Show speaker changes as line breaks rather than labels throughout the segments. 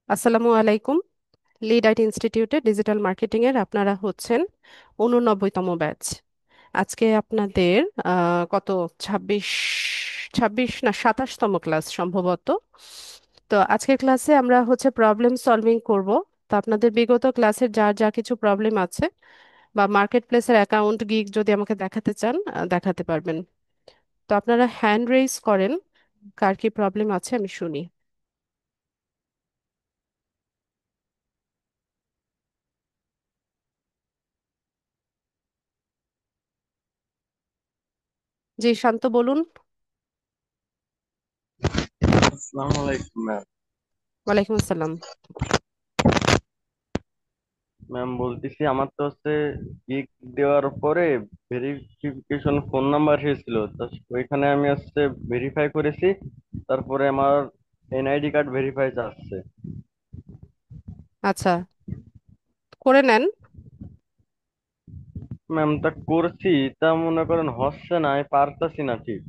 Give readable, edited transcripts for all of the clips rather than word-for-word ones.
আসসালামু আলাইকুম। Lead IT ইনস্টিটিউটে ডিজিটাল মার্কেটিং এর আপনারা হচ্ছেন 89তম ব্যাচ। আজকে আপনাদের কত 26 26 না 27তম ক্লাস সম্ভবত। তো আজকের ক্লাসে আমরা হচ্ছে প্রবলেম সলভিং করব। তো আপনাদের বিগত ক্লাসের যা যা কিছু প্রবলেম আছে বা মার্কেট প্লেসের অ্যাকাউন্ট গিগ যদি আমাকে দেখাতে চান দেখাতে পারবেন। তো আপনারা হ্যান্ড রেইজ করেন, কার কি প্রবলেম আছে আমি শুনি। জি শান্ত বলুন।
আসসালামু আলাইকুম ম্যাম।
ওয়ালাইকুম আসসালাম।
ম্যাম বলতেছি আমার তো হচ্ছে গিগ দেওয়ার পরে ভেরিফিকেশন ফোন নাম্বার এসেছিল, তো ওইখানে আমি হচ্ছে ভেরিফাই করেছি। তারপরে আমার এনআইডি কার্ড ভেরিফাই চাচ্ছে।
আচ্ছা, করে নেন।
ম্যাম তা করছি, তা মনে করেন হচ্ছে না, আমি পারতাছি না ঠিক।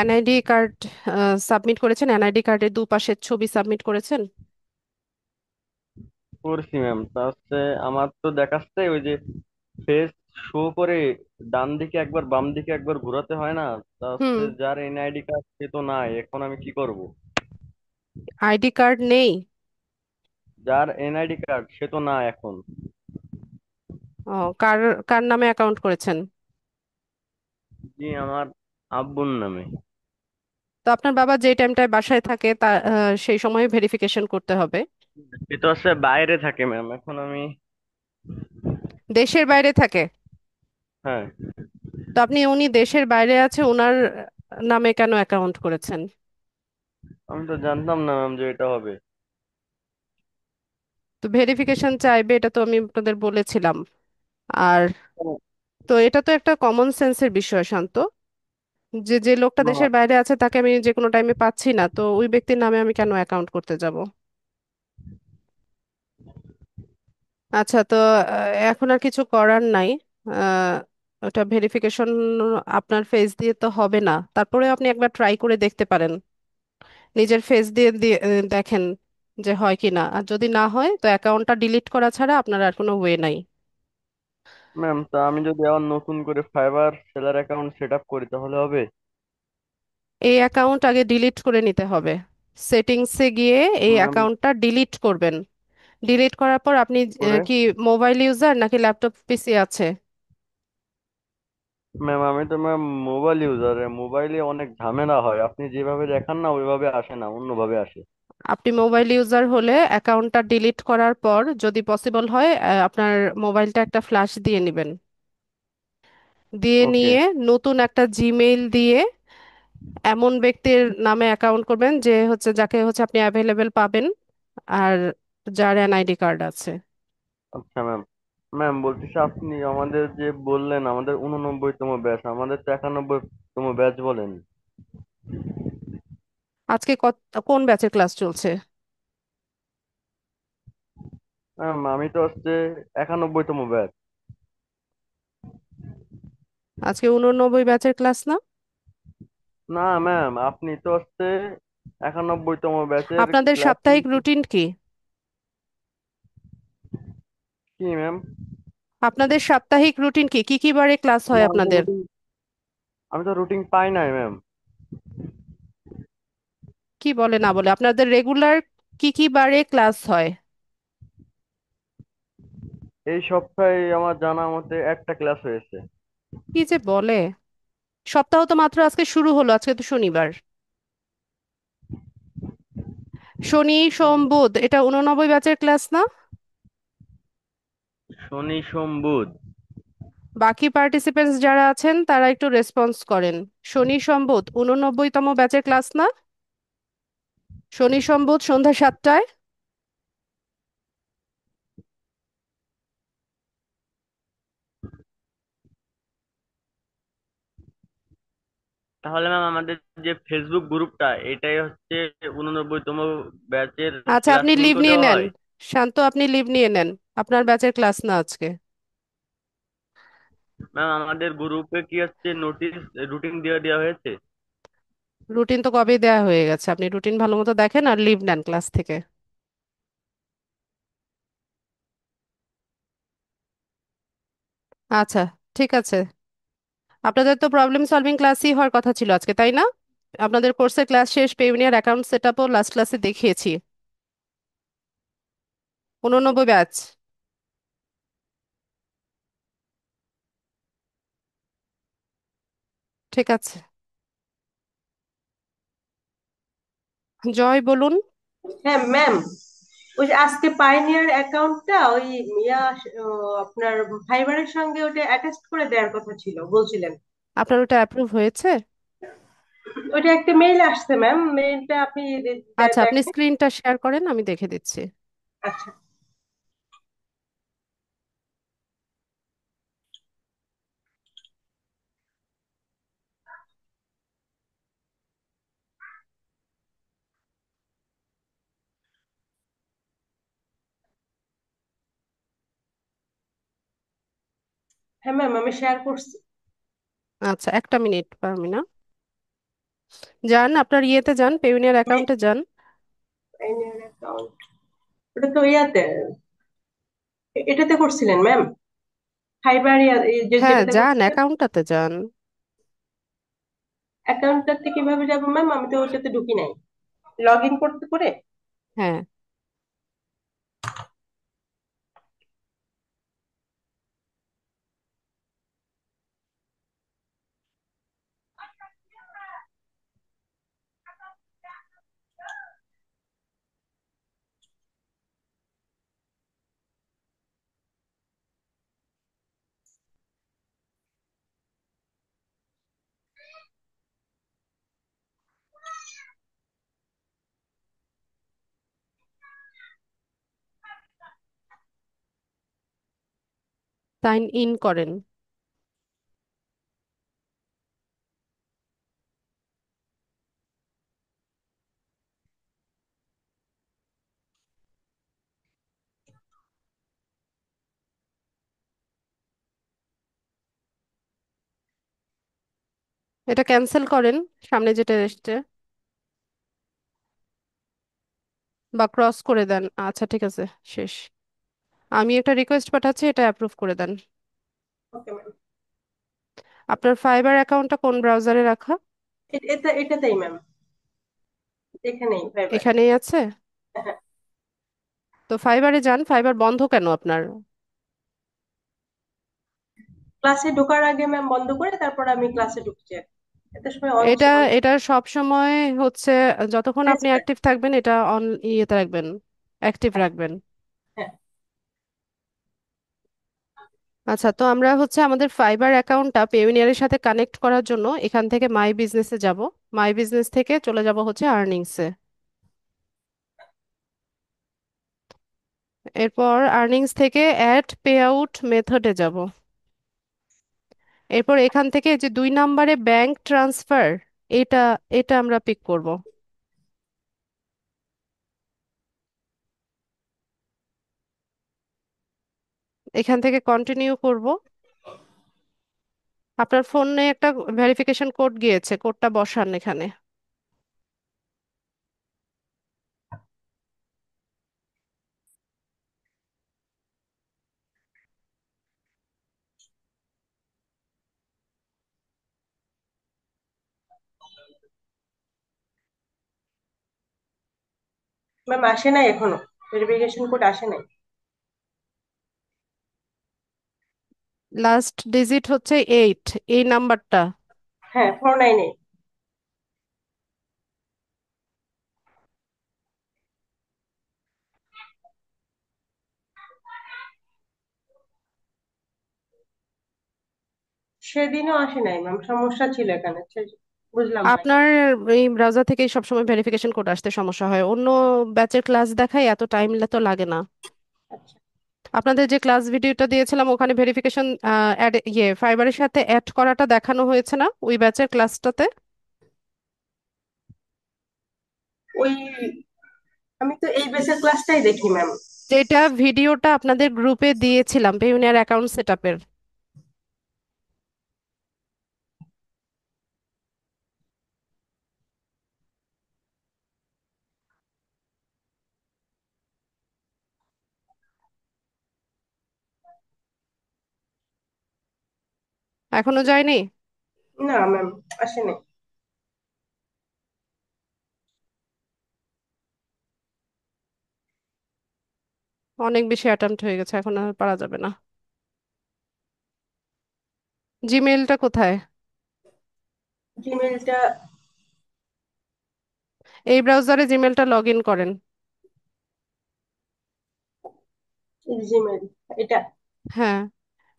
এনআইডি কার্ড সাবমিট করেছেন? এনআইডি কার্ডের দুপাশের ছবি সাবমিট করেছেন?
করছি ম্যাম, তা হচ্ছে আমার তো দেখাচ্ছে ওই যে ফেস শো করে ডান দিকে একবার বাম দিকে একবার ঘোরাতে হয় না। তা
হুম।
হচ্ছে যার এনআইডি কার্ড সে তো নাই, এখন আমি কি করব?
আইডি কার্ড নেই?
যার এনআইডি কার্ড সে তো না এখন।
ও, কার কার নামে অ্যাকাউন্ট করেছেন?
জি, আমার আব্বুর নামে।
তো আপনার বাবা যে টাইমটায় বাসায় থাকে তা সেই সময় ভেরিফিকেশন করতে হবে।
সে তো হচ্ছে বাইরে থাকে ম্যাম, এখন আমি।
দেশের বাইরে থাকে?
হ্যাঁ।
তো আপনি, উনি দেশের বাইরে আছে, ওনার নামে কেন অ্যাকাউন্ট করেছেন?
আমি তো জানতাম না ম্যাম যে এটা হবে।
তো ভেরিফিকেশন চাইবে, এটা তো আমি আপনাদের বলেছিলাম। আর তো এটা তো একটা কমন সেন্সের বিষয় শান্ত, যে যে লোকটা
মামা,
দেশের বাইরে আছে তাকে আমি যে কোনো টাইমে পাচ্ছি না, তো ওই ব্যক্তির নামে আমি কেন অ্যাকাউন্ট করতে যাব? আচ্ছা, তো এখন আর কিছু করার নাই। আহ, ওটা ভেরিফিকেশন আপনার ফেস দিয়ে তো হবে না, তারপরে আপনি একবার ট্রাই করে দেখতে পারেন। নিজের ফেস দিয়ে দিয়ে দেখেন যে হয় কি না, আর যদি না হয় তো অ্যাকাউন্টটা ডিলিট করা ছাড়া আপনার আর কোনো ওয়ে নাই।
ম্যাম তা আমি যদি আবার নতুন করে fibre seller account set up করি তাহলে হবে?
এই অ্যাকাউন্ট আগে ডিলিট করে নিতে হবে। সেটিংসে গিয়ে এই
ম্যাম
অ্যাকাউন্টটা ডিলিট করবেন। ডিলিট করার পর আপনি
করে
কি মোবাইল ইউজার নাকি ল্যাপটপ পিসি আছে?
ম্যাম আমি তো ম্যাম মোবাইল ইউজার, মোবাইলে অনেক ঝামেলা হয়, আপনি যেভাবে দেখান না ওইভাবে আসে না, অন্যভাবে আসে।
আপনি মোবাইল ইউজার হলে অ্যাকাউন্টটা ডিলিট করার পর যদি পসিবল হয় আপনার মোবাইলটা একটা ফ্ল্যাশ দিয়ে নেবেন। দিয়ে
ওকে।
নিয়ে নতুন একটা জিমেইল দিয়ে এমন ব্যক্তির নামে অ্যাকাউন্ট করবেন যে হচ্ছে যাকে হচ্ছে আপনি অ্যাভেলেবেল পাবেন, আর যার এনআইডি কার্ড আছে।
আচ্ছা ম্যাম। ম্যাম বলতেছি আপনি আমাদের যে বললেন আমাদের 89তম ব্যাচ, আমাদের তো 91তম ব্যাচ বলেন।
আজকে কোন ব্যাচের ক্লাস চলছে?
ম্যাম আমি তো হচ্ছে 91তম ব্যাচ।
আজকে 89 ব্যাচের ক্লাস না?
না ম্যাম, আপনি তো হচ্ছে 91তম ব্যাচের
আপনাদের
ক্লাস।
সাপ্তাহিক রুটিন কি?
কি ম্যাম?
আপনাদের সাপ্তাহিক রুটিন কি, কি কি বারে ক্লাস হয়
আমি তো
আপনাদের?
রুটিন আমি তো রুটিন পাই নাই ম্যাম।
কি বলে না বলে, আপনাদের রেগুলার কি কি বারে ক্লাস হয়?
এই সপ্তাহে আমার জানা মতে একটা ক্লাস হয়েছে।
কি যে বলে! সপ্তাহ তো মাত্র আজকে শুরু হলো, আজকে তো শনিবার। শনি সোম বুধ, এটা 89 ব্যাচের ক্লাস না?
শনি সোম বুধ।
বাকি পার্টিসিপেন্টস যারা আছেন তারা একটু রেসপন্স করেন। শনি সোম বুধ 89তম ব্যাচের ক্লাস না? শনি সোম বুধ সন্ধ্যা 7টায়।
তাহলে ম্যাম আমাদের যে ফেসবুক গ্রুপটা এটাই হচ্ছে 89তম ব্যাচের
আচ্ছা,
ক্লাস
আপনি লিভ
লিংকও
নিয়ে
দেওয়া
নেন।
হয়?
শান্ত, আপনি লিভ নিয়ে নেন। আপনার ব্যাচের ক্লাস না আজকে।
ম্যাম আমাদের গ্রুপে কি হচ্ছে নোটিশ রুটিন দিয়ে দেওয়া হয়েছে?
রুটিন তো কবেই দেয়া হয়ে গেছে, আপনি রুটিন ভালো মতো দেখেন আর লিভ নেন ক্লাস থেকে। আচ্ছা, ঠিক আছে। আপনাদের তো প্রবলেম সলভিং ক্লাসই হওয়ার কথা ছিল আজকে, তাই না? আপনাদের কোর্সের ক্লাস শেষ, পেউনিয়ার অ্যাকাউন্ট সেট আপও লাস্ট ক্লাসে দেখিয়েছি। 89 ব্যাচ। ঠিক আছে। জয় বলুন।
হ্যাঁ ম্যাম, ওই যে আজকে পাইনিয়ার অ্যাকাউন্টটা ওই ইয়া আপনার ফাইবারের সঙ্গে ওটা অ্যাটাচ করে দেওয়ার কথা ছিল বলছিলেন।
আপনার ওটা অ্যাপ্রুভ হয়েছে?
ওটা একটা মেইল আসছে ম্যাম, মেইলটা আপনি
আচ্ছা, আপনি
দেখেন।
স্ক্রিনটা শেয়ার করেন, আমি দেখে দিচ্ছি।
আচ্ছা। হ্যাঁ ম্যাম, আমি শেয়ার করছি।
আচ্ছা, একটা মিনিট পারমিনা। যান, আপনার ইয়েতে যান, পেউনিয়ার অ্যাকাউন্টে যান।
পাইনিয়ার অ্যাকাউন্ট, ওটা তো ইয়াতে, এটাতে করছিলেন ম্যাম, ফাইবার
হ্যাঁ,
যেটাতে
যান
করছিলেন।
অ্যাকাউন্টটাতে যান।
অ্যাকাউন্টটাতে কিভাবে যাবো ম্যাম? আমি তো ওইটাতে ঢুকি নাই, লগ ইন করতে করে।
হ্যাঁ, সাইন ইন করেন। এটা ক্যান্সেল করেন, সামনে যেটা এসছে, বা ক্রস করে দেন। আচ্ছা, ঠিক আছে, শেষ। আমি একটা রিকোয়েস্ট পাঠাচ্ছি, এটা অ্যাপ্রুভ করে দেন।
Okay ma'am.
আপনার ফাইবার অ্যাকাউন্টটা কোন ব্রাউজারে রাখা?
এটাতেই ম্যাম, এখানেই ফাইবার।
এখানেই আছে। তো ফাইবারে যান। ফাইবার বন্ধ কেন আপনার?
ক্লাসে ঢোকার আগে ম্যাম বন্ধ করে তারপর আমি ক্লাসে ঢুকছি, এত সময় অন
এটা
অন
এটা সব সময় হচ্ছে, যতক্ষণ আপনি
ছিল।
অ্যাক্টিভ থাকবেন এটা অন, ইয়েতে রাখবেন, অ্যাক্টিভ রাখবেন।
হ্যাঁ।
আচ্ছা, তো আমরা হচ্ছে আমাদের ফাইবার অ্যাকাউন্টটা পেওনিয়ারের সাথে কানেক্ট করার জন্য এখান থেকে মাই বিজনেসে যাব। মাই বিজনেস থেকে চলে যাব হচ্ছে আর্নিংসে। এরপর আর্নিংস থেকে অ্যাড পে আউট মেথডে যাব। এরপর এখান থেকে যে 2 নম্বরে ব্যাংক ট্রান্সফার, এটা এটা আমরা পিক করব। এখান থেকে কন্টিনিউ করব। আপনার ফোনে একটা ভেরিফিকেশন কোড গিয়েছে, কোডটা বসান এখানে।
ম্যাম আসে নাই এখনো, ভেরিফিকেশন কোড আসে নাই।
লাস্ট ডিজিট হচ্ছে 8, এই নাম্বারটা।
হ্যাঁ, 498। সেদিনও আসে নাই ম্যাম, সমস্যা ছিল এখানে, বুঝলাম না কেন।
আপনার এই ব্রাউজার থেকে সবসময় ভেরিফিকেশন কোড আসতে সমস্যা হয়, অন্য ব্যাচের ক্লাস দেখায় এত টাইম তো লাগে না।
আচ্ছা।
আপনাদের যে ক্লাস ভিডিওটা দিয়েছিলাম ওখানে ভেরিফিকেশন অ্যাড, ফাইবারের সাথে অ্যাড করাটা দেখানো হয়েছে না ওই ব্যাচের ক্লাসটাতে?
ওই, আমি তো এই বেসের ক্লাসটাই দেখি ম্যাম।
যেটা ভিডিওটা আপনাদের গ্রুপে দিয়েছিলাম পেউনিয়ার অ্যাকাউন্ট সেটআপের। এখনো যায়নি?
না ম্যাম, আসেনি।
অনেক বেশি অ্যাটেম্প্ট হয়ে গেছে, এখন আর পারা যাবে না। জিমেইলটা কোথায়?
জিমেলটা,
এই ব্রাউজারে জিমেইলটা লগ ইন করেন।
জিমেল, এটা।
হ্যাঁ,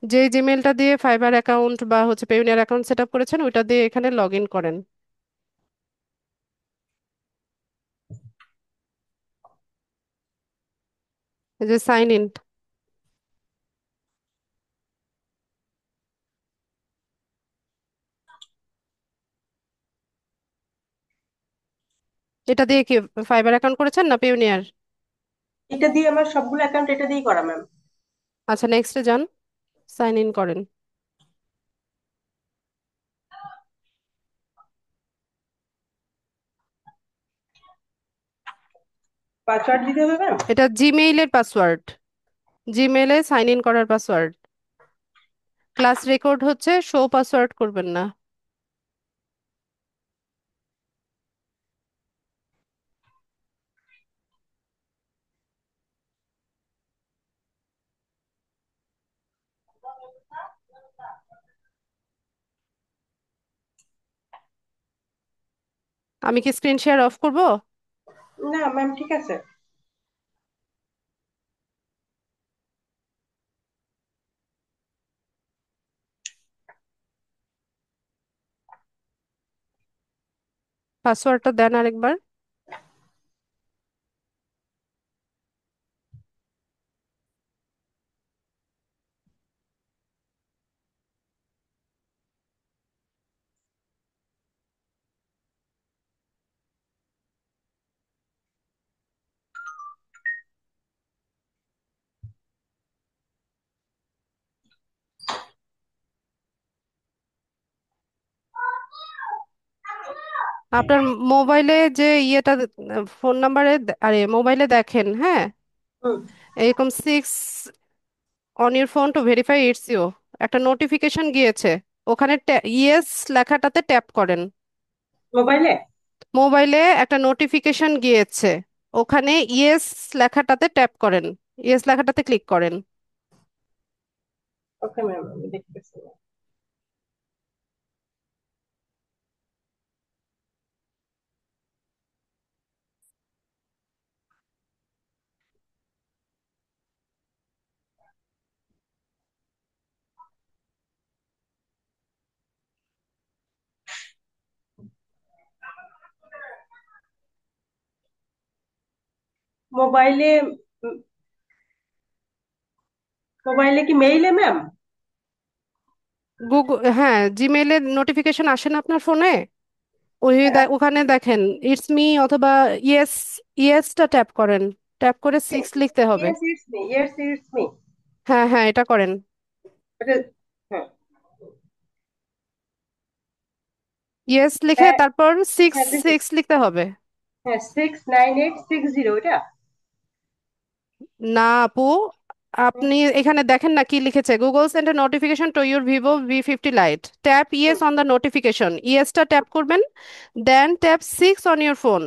যে জিমেইলটা দিয়ে ফাইবার অ্যাকাউন্ট বা হচ্ছে পেউনিয়ার অ্যাকাউন্ট সেট আপ করেছেন ওইটা দিয়ে এখানে লগ ইন করেন। এই যে সাইন ইন, এটা দিয়ে কি ফাইবার অ্যাকাউন্ট করেছেন না পেউনিয়ার?
এটা দিয়ে আমার সবগুলো অ্যাকাউন্ট এটা দিয়ে করা ম্যাম।
আচ্ছা, নেক্সটে যান, সাইন ইন করেন।
পাসওয়ার্ড দিতে হবে ম্যাম?
এটা জিমেইলের পাসওয়ার্ড, জিমেইলে সাইন ইন করার পাসওয়ার্ড। ক্লাস রেকর্ড হচ্ছে, শো পাসওয়ার্ড করবেন না। আমি কি স্ক্রিন শেয়ার অফ করব?
না ম্যাম, ঠিক আছে।
পাসওয়ার্ডটা দেন আরেকবার। আপনার মোবাইলে যে ইয়েটা, ফোন নাম্বারে, আরে মোবাইলে দেখেন, হ্যাঁ,
হুম।
এরকম 6 on your phone to verify it's you, একটা নোটিফিকেশন গিয়েছে, ওখানে ইয়েস লেখাটাতে ট্যাপ করেন।
মোবাইলে।
মোবাইলে একটা নোটিফিকেশন গিয়েছে, ওখানে ইয়েস লেখাটাতে ট্যাপ করেন, ইয়েস লেখাটাতে ক্লিক করেন।
ওকে ম্যাম, আমি দেখতেছি। মোবাইলে, উম, মোবাইলে কি মেইলে ম্যাম?
গুগল, হ্যাঁ, জিমেইলের নোটিফিকেশন আসে না আপনার ফোনে? ওই ওখানে দেখেন ইটস মি অথবা ইয়েস, ইয়েসটা ট্যাপ করেন, ট্যাপ করে 6 লিখতে হবে।
Yes it's me, yes it's me.
হ্যাঁ হ্যাঁ, এটা করেন।
এটা, হ্যাঁ।
ইয়েস লিখে
হ্যাঁ,
তারপর সিক্স
হ্যাঁ দিছি।
সিক্স লিখতে হবে।
হ্যাঁ, 69860, এটা।
না আপু,
হুম,
আপনি এখানে দেখেন না কি লিখেছে, Google send a notification to your Vivo V50 lite, tap yes
hmm,
on the notification, ইয়েসটা ট্যাপ করবেন, then tap 6 on your phone,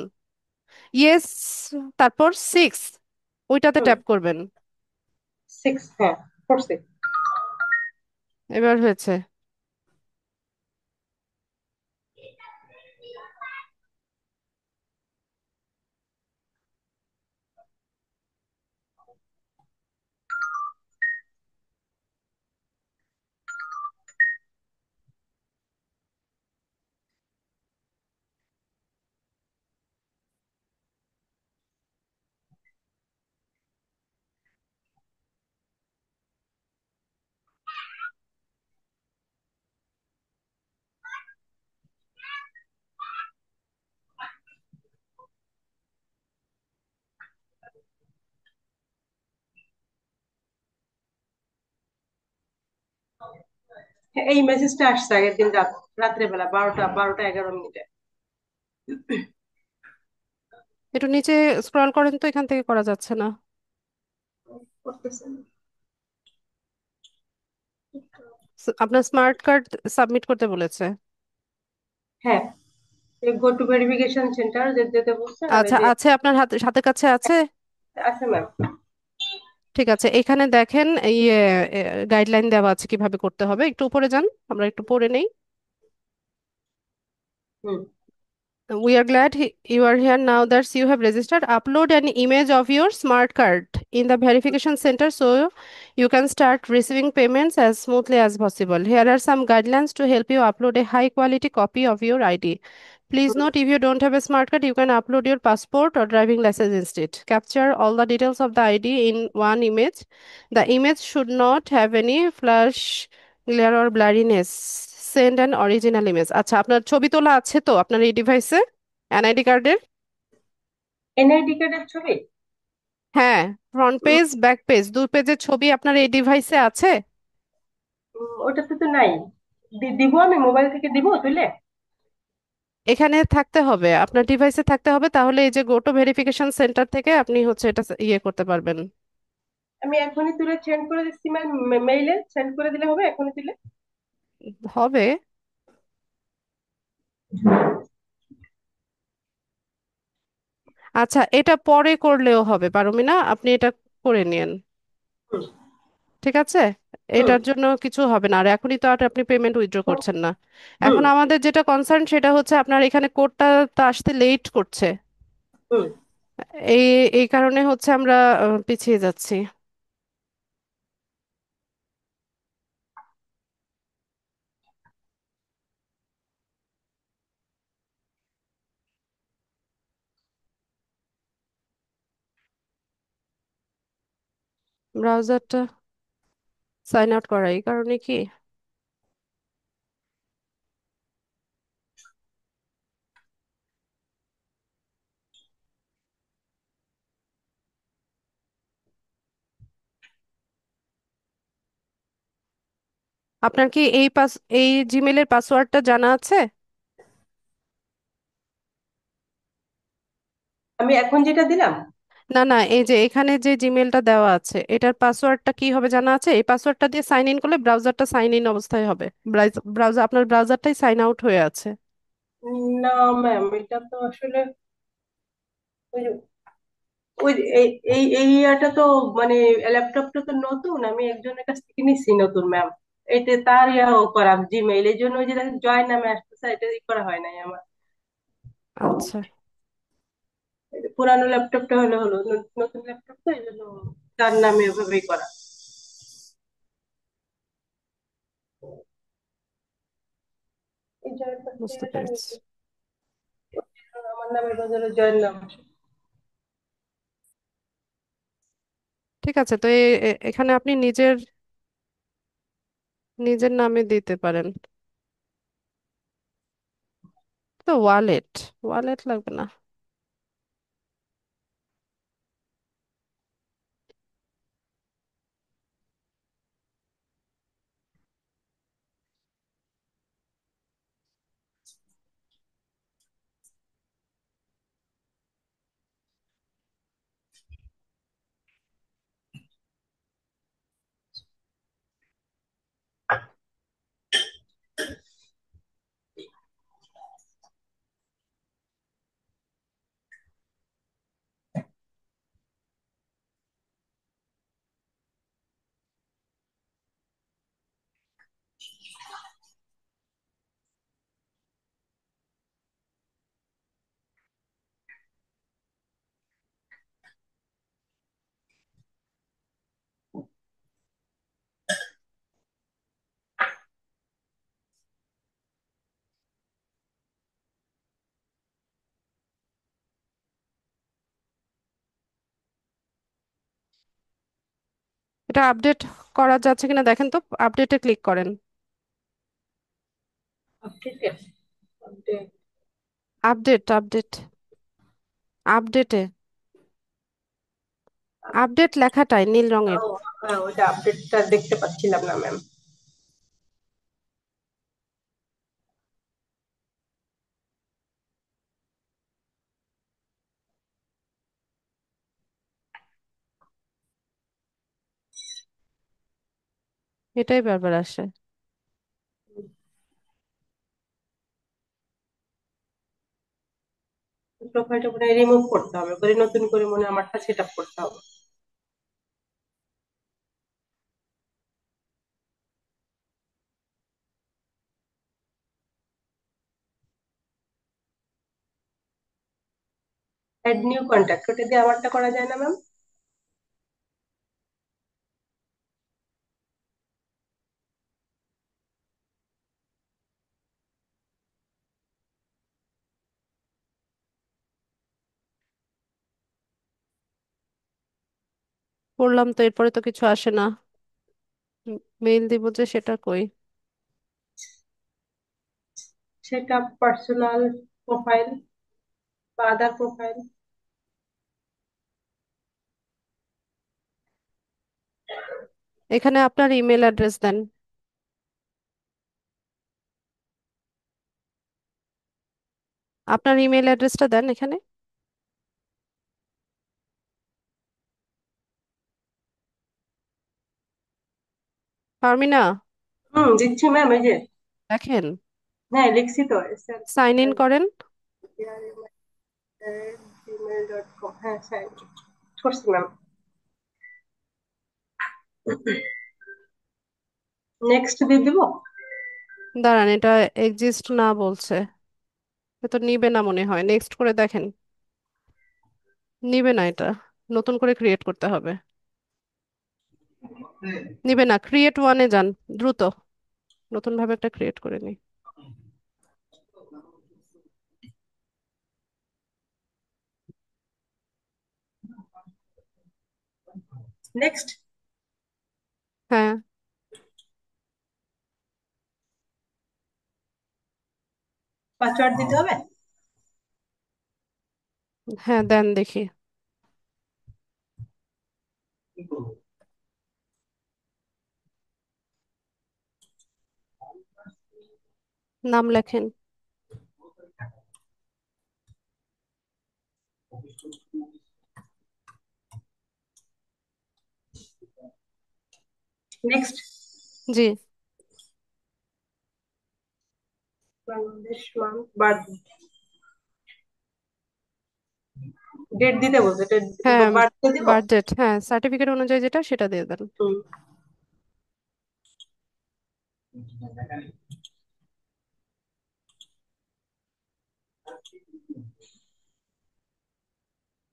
yes, তারপর 6, ওইটাতে
হুম।
ট্যাপ করবেন।
6, হ্যাঁ, করছি।
এবার হয়েছে।
হ্যাঁ, এই মেসেজটা আসছে আগের দিন রাত্রে বেলা 12টা 11 মিনিটে।
একটু নিচে স্ক্রল করেন তো, এখান থেকে করা যাচ্ছে না।
করতেছেন?
আপনার স্মার্ট কার্ড সাবমিট করতে বলেছে।
হ্যাঁ, গো টু ভেরিফিকেশন সেন্টার যেতে যেতে বলছে, আর এই
আচ্ছা,
যে
আছে আপনার হাতে, হাতের কাছে আছে?
আছে ম্যাম।
ঠিক আছে, এখানে দেখেন ইয়ে গাইডলাইন দেওয়া আছে কিভাবে করতে হবে, একটু উপরে যান, আমরা একটু পড়ে নেই।
হুম।
We are glad you are here now that you have registered. Upload an image of your smart card in the verification center so you can start receiving payments as smoothly as possible. Here are some guidelines to help you upload a high quality copy of your ID. Please note, if you don't have a smart card, you can upload your passport or driving license instead. Capture all the details of the ID in one image. The image should not have any flash, glare or blurriness. Send an original image. আচ্ছা, আপনার ছবি তোলা আছে তো আপনার এই ডিভাইসে, NID কার্ডের?
এনআইডি কার্ডের ছবি?
হ্যাঁ, ফ্রন্ট
উম,
পেজ ব্যাক পেজ দুই পেজের ছবি আপনার এই ডিভাইসে আছে?
ওটাতে তো নাই। দিব, আমি মোবাইল থেকে দিব তুলে?
এখানে থাকতে হবে, আপনার ডিভাইসে থাকতে হবে, তাহলে এই যে গোটো ভেরিফিকেশন সেন্টার থেকে আপনি হচ্ছে এটা ইয়ে করতে পারবেন।
আমি এখনই তুলে সেন্ড করে দিচ্ছি ম্যাম, মেইলে সেন্ড করে দিলে হবে এখনই তুলে?
হবে। আচ্ছা, এটা পরে করলেও হবে পারমিনা, আপনি এটা করে নিন।
হুম।
ঠিক আছে,
হুম।
এটার জন্য কিছু হবে না, আর এখনই তো আর আপনি পেমেন্ট উইথড্র করছেন না।
হুম।
এখন আমাদের যেটা কনসার্ন সেটা হচ্ছে আপনার এখানে কোডটা তো আসতে লেট করছে।
হুম।
এই এই কারণে হচ্ছে আমরা পিছিয়ে যাচ্ছি। ব্রাউজারটা সাইন আউট করা এই কারণে কি? আপনার কি এই জিমেলের পাসওয়ার্ডটা জানা আছে?
আমি এখন যেটা দিলাম?
না না, এই যে এখানে যে জিমেলটা দেওয়া আছে এটার পাসওয়ার্ডটা কি হবে জানা আছে? এই পাসওয়ার্ডটা দিয়ে সাইন ইন করলে ব্রাউজারটা সাইন ইন অবস্থায় হবে। ব্রাউজার, আপনার ব্রাউজারটাই সাইন আউট হয়ে আছে।
না ম্যাম, এটা তো আসলে ওই যে- ওই এই এই এই ইয়াটা তো মানে ল্যাপটপটা তো নতুন, আমি একজনের কাছ থেকে নিচ্ছি নতুন ম্যাম। এটা তার ইয়াও করা জিমেইল, এই জন্য ওই যে জয় নামে আসতেছে, এটা করা হয় নাই আমার।
আচ্ছা,
এই যে পুরানো ল্যাপটপটা হলো হলো নতুন ল্যাপটপ তো এই জন্য তার নামে ওভাবেই করা। এই জয়ের পাশে
বুঝতে
এটা
পেরেছি।
নিচে আমার নামের বদলে জয়ের নাম আসে।
ঠিক আছে, তো এখানে আপনি নিজের নিজের নামে দিতে পারেন। তো ওয়ালেট, ওয়ালেট লাগবে না। এটা আপডেট করা যাচ্ছে কিনা দেখেন তো, আপডেটে ক্লিক করেন।
ঠিক আছে। আপডেট।
আপডেট আপডেট আপডেটে, আপডেট লেখাটাই নীল রঙের।
ও, হ্যাঁ, ওইটা আপডেটটা দেখতে পাচ্ছিলাম না ম্যাম।
এটাই বারবার আসে।
প্রোফাইলটা মনে রিমুভ করতে হবে, করে নতুন করে মনে হয় আমারটা সেট আপ করতে হবে। অ্যাড নিউ কন্ট্যাক্ট, ওটা দিয়ে আমারটা করা যায় না ম্যাম?
করলাম তো, এরপরে তো কিছু আসে না। মেইল দিব যে, সেটা কই?
সেট আপ পার্সোনাল প্রোফাইল বা আদার প্রোফাইল।
এখানে আপনার ইমেল অ্যাড্রেস দেন। আপনার ইমেল অ্যাড্রেসটা দেন এখানে। পারমিনা,
দিচ্ছি ম্যাম, এই যে।
দেখেন,
হ্যাঁ, লিখছি তো।
সাইন ইন করেন।
gmail.com, হ্যাঁ সাইন করছি ম্যাম। নেক্সট দিয়ে দিব।
দাঁড়ান, এটা এক্সিস্ট না বলছে। এ তো নিবে না মনে হয়, নেক্সট করে দেখেন। নিবে না এটা, নতুন করে ক্রিয়েট করতে হবে। নিবে না, ক্রিয়েট ওয়ানে যান দ্রুত, নতুন ভাবে একটা ক্রিয়েট করে নি।
নেক্সট।
হ্যাঁ,
পাসওয়ার্ড দিতে হবে।
হ্যাঁ দেন দেখি। নাম লেখেন।
নেক্সট।
জি।
বাংলাদেশ, মান্থ, বার্থ, ডেট দিতে বলছে, ডেট
হ্যাঁ,
বার্থডে দিব।
বাজেট, হ্যাঁ সার্টিফিকেট অনুযায়ী যেটা সেটা দিয়ে দেন।
হুম।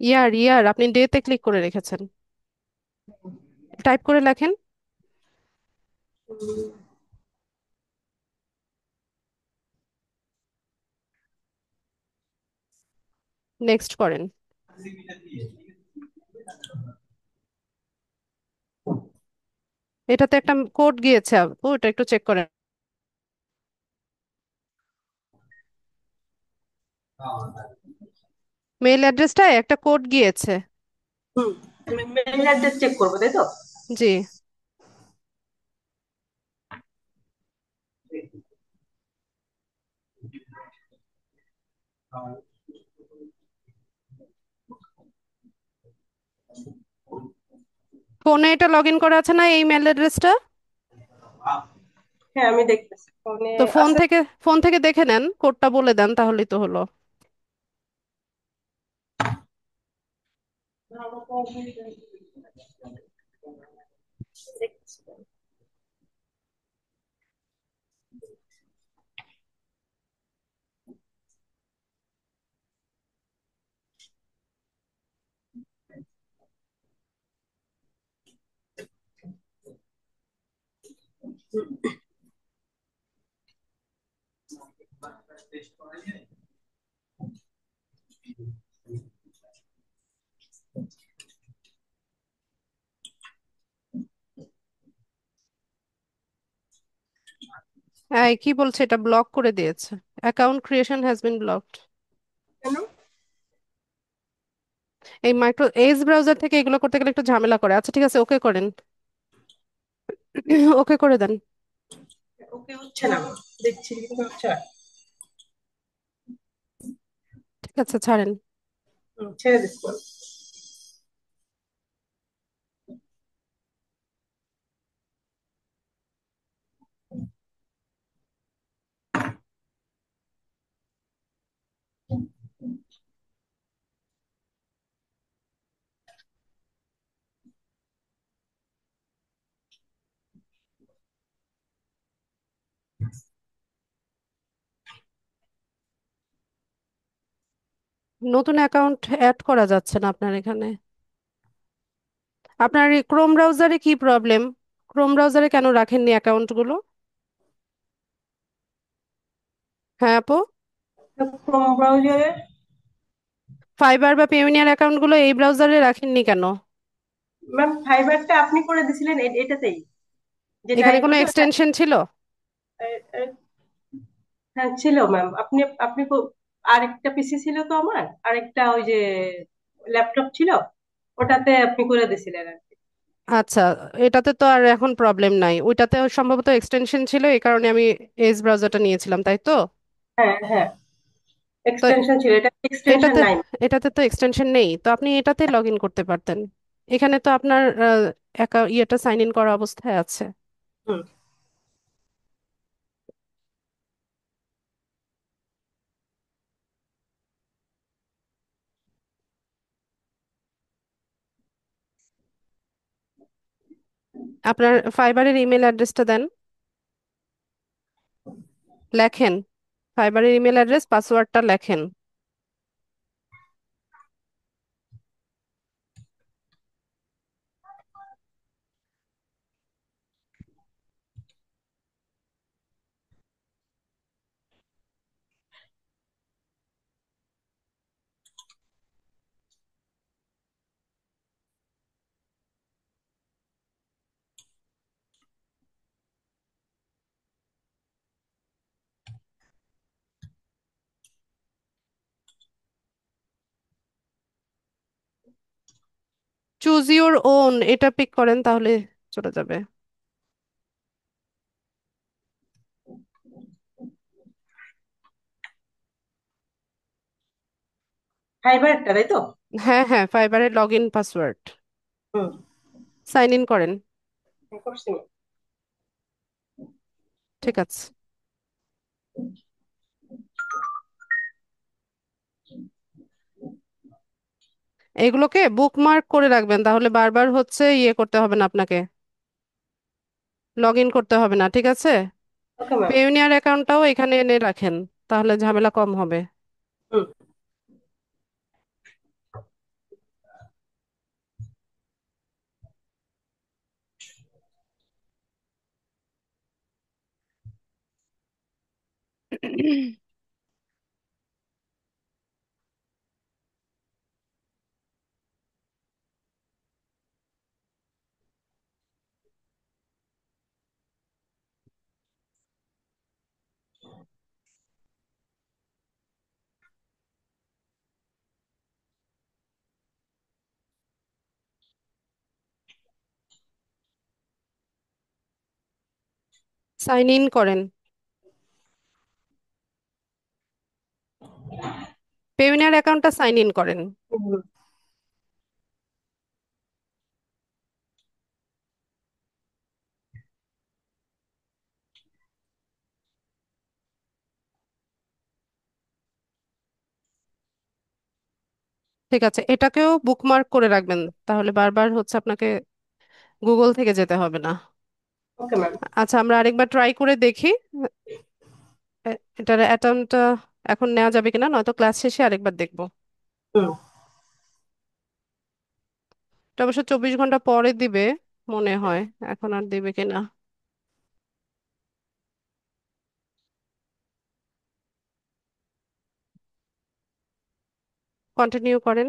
ইয়ার, ইয়ার আপনি ডে তে ক্লিক করে রেখেছেন, টাইপ করে লেখেন। নেক্সট করেন। এটাতে একটা কোড গিয়েছে আপু, ওটা একটু চেক করেন। মেইল অ্যাড্রেসটায় একটা কোড গিয়েছে।
হুম। মেল অ্যাড্রেস চেক করবো, তাই তো?
জি। ফোনে এটা লগ ইন করা আছে না এই মেল অ্যাড্রেসটা?
হ্যাঁ, আমি দেখতেছি ফোনে
তো ফোন
আছে।
থেকে, ফোন থেকে দেখে নেন, কোডটা বলে দেন তাহলেই তো হলো। এই কি বলছে, এটা ব্লক করে দিয়েছে। Account creation has been blocked.
কেন?
এই মাইক্রো এজ ব্রাউজার থেকে এগুলো করতে গেলে একটু ঝামেলা করে। আচ্ছা ঠিক আছে, ওকে করেন। ওকে করে দেন।
ওকে হচ্ছে না, দেখছি কিন্তু হচ্ছে না।
ঠিক আছে, ছাড়েন।
ছেড়ে দিচ্ছি।
নতুন অ্যাকাউন্ট অ্যাড করা যাচ্ছে না আপনার এখানে। আপনার এই ক্রোম ব্রাউজারে কি প্রবলেম? ক্রোম ব্রাউজারে কেন রাখেননি অ্যাকাউন্টগুলো? হ্যাঁ আপু,
ক্রোম ব্রাউজারে
ফাইবার বা পেওনিয়ার অ্যাকাউন্টগুলো এই ব্রাউজারে রাখেননি কেন?
ম্যাম ফাইবারটা আপনি করে দিছিলেন এটাতেই, যেটা
এখানে কোনো
এটাতে ওটা।
এক্সটেনশন ছিল?
হ্যাঁ ছিল ম্যাম। আপনি আপনি আরেকটা পিসি ছিল তো আমার, আরেকটা ওই যে ল্যাপটপ ছিল, ওটাতে আপনি করে দিছিলেন আর কি।
আচ্ছা, এটাতে তো আর এখন প্রবলেম নাই, ওইটাতে সম্ভবত এক্সটেনশন ছিল, এই কারণে আমি এজ ব্রাউজারটা নিয়েছিলাম, তাই তো?
হ্যাঁ হ্যাঁ,
তো
এক্সটেনশন ছিল, এটা এক্সটেনশন
এটাতে
নাই।
এটাতে তো এক্সটেনশন নেই, তো আপনি এটাতে লগ ইন করতে পারতেন। এখানে তো আপনার ইয়েটা সাইন ইন করা অবস্থায় আছে।
হুম।
আপনার ফাইবারের ইমেল অ্যাড্রেসটা দেন, লেখেন। ফাইবারের ইমেল অ্যাড্রেস, পাসওয়ার্ডটা লেখেন। চুজ ইউর ওন এটা পিক করেন, তাহলে চলে যাবে।
ফাইবারটা তাই তো?
হ্যাঁ হ্যাঁ, ফাইবারের লগ ইন পাসওয়ার্ড,
হুম।
সাইন ইন করেন।
করছি ma'am।
ঠিক আছে, এগুলোকে বুকমার্ক করে রাখবেন, তাহলে বারবার হচ্ছে ইয়ে করতে হবে না আপনাকে, লগ ইন করতে হবে না, ঠিক আছে?
Okay ma'am.
পেওনিয়ার অ্যাকাউন্টটাও এখানে এনে রাখেন, তাহলে ঝামেলা কম হবে।
হুম।
সাইন ইন করেন, পেওনিয়ার অ্যাকাউন্টটা সাইন ইন করেন।
হুম।
ঠিক আছে, এটাকেও বুকমার্ক করে রাখবেন, তাহলে বারবার হচ্ছে আপনাকে গুগল থেকে যেতে হবে না।
Okay ma'am.
আচ্ছা, আমরা আরেকবার ট্রাই করে দেখি এটার অ্যাকাউন্টটা এখন নেওয়া যাবে কিনা, নয়তো ক্লাস শেষে আরেকবার দেখবো।
হুম।
এটা অবশ্য 24 ঘন্টা পরে দিবে মনে হয়, এখন আর দিবে কিনা। কন্টিনিউ করেন,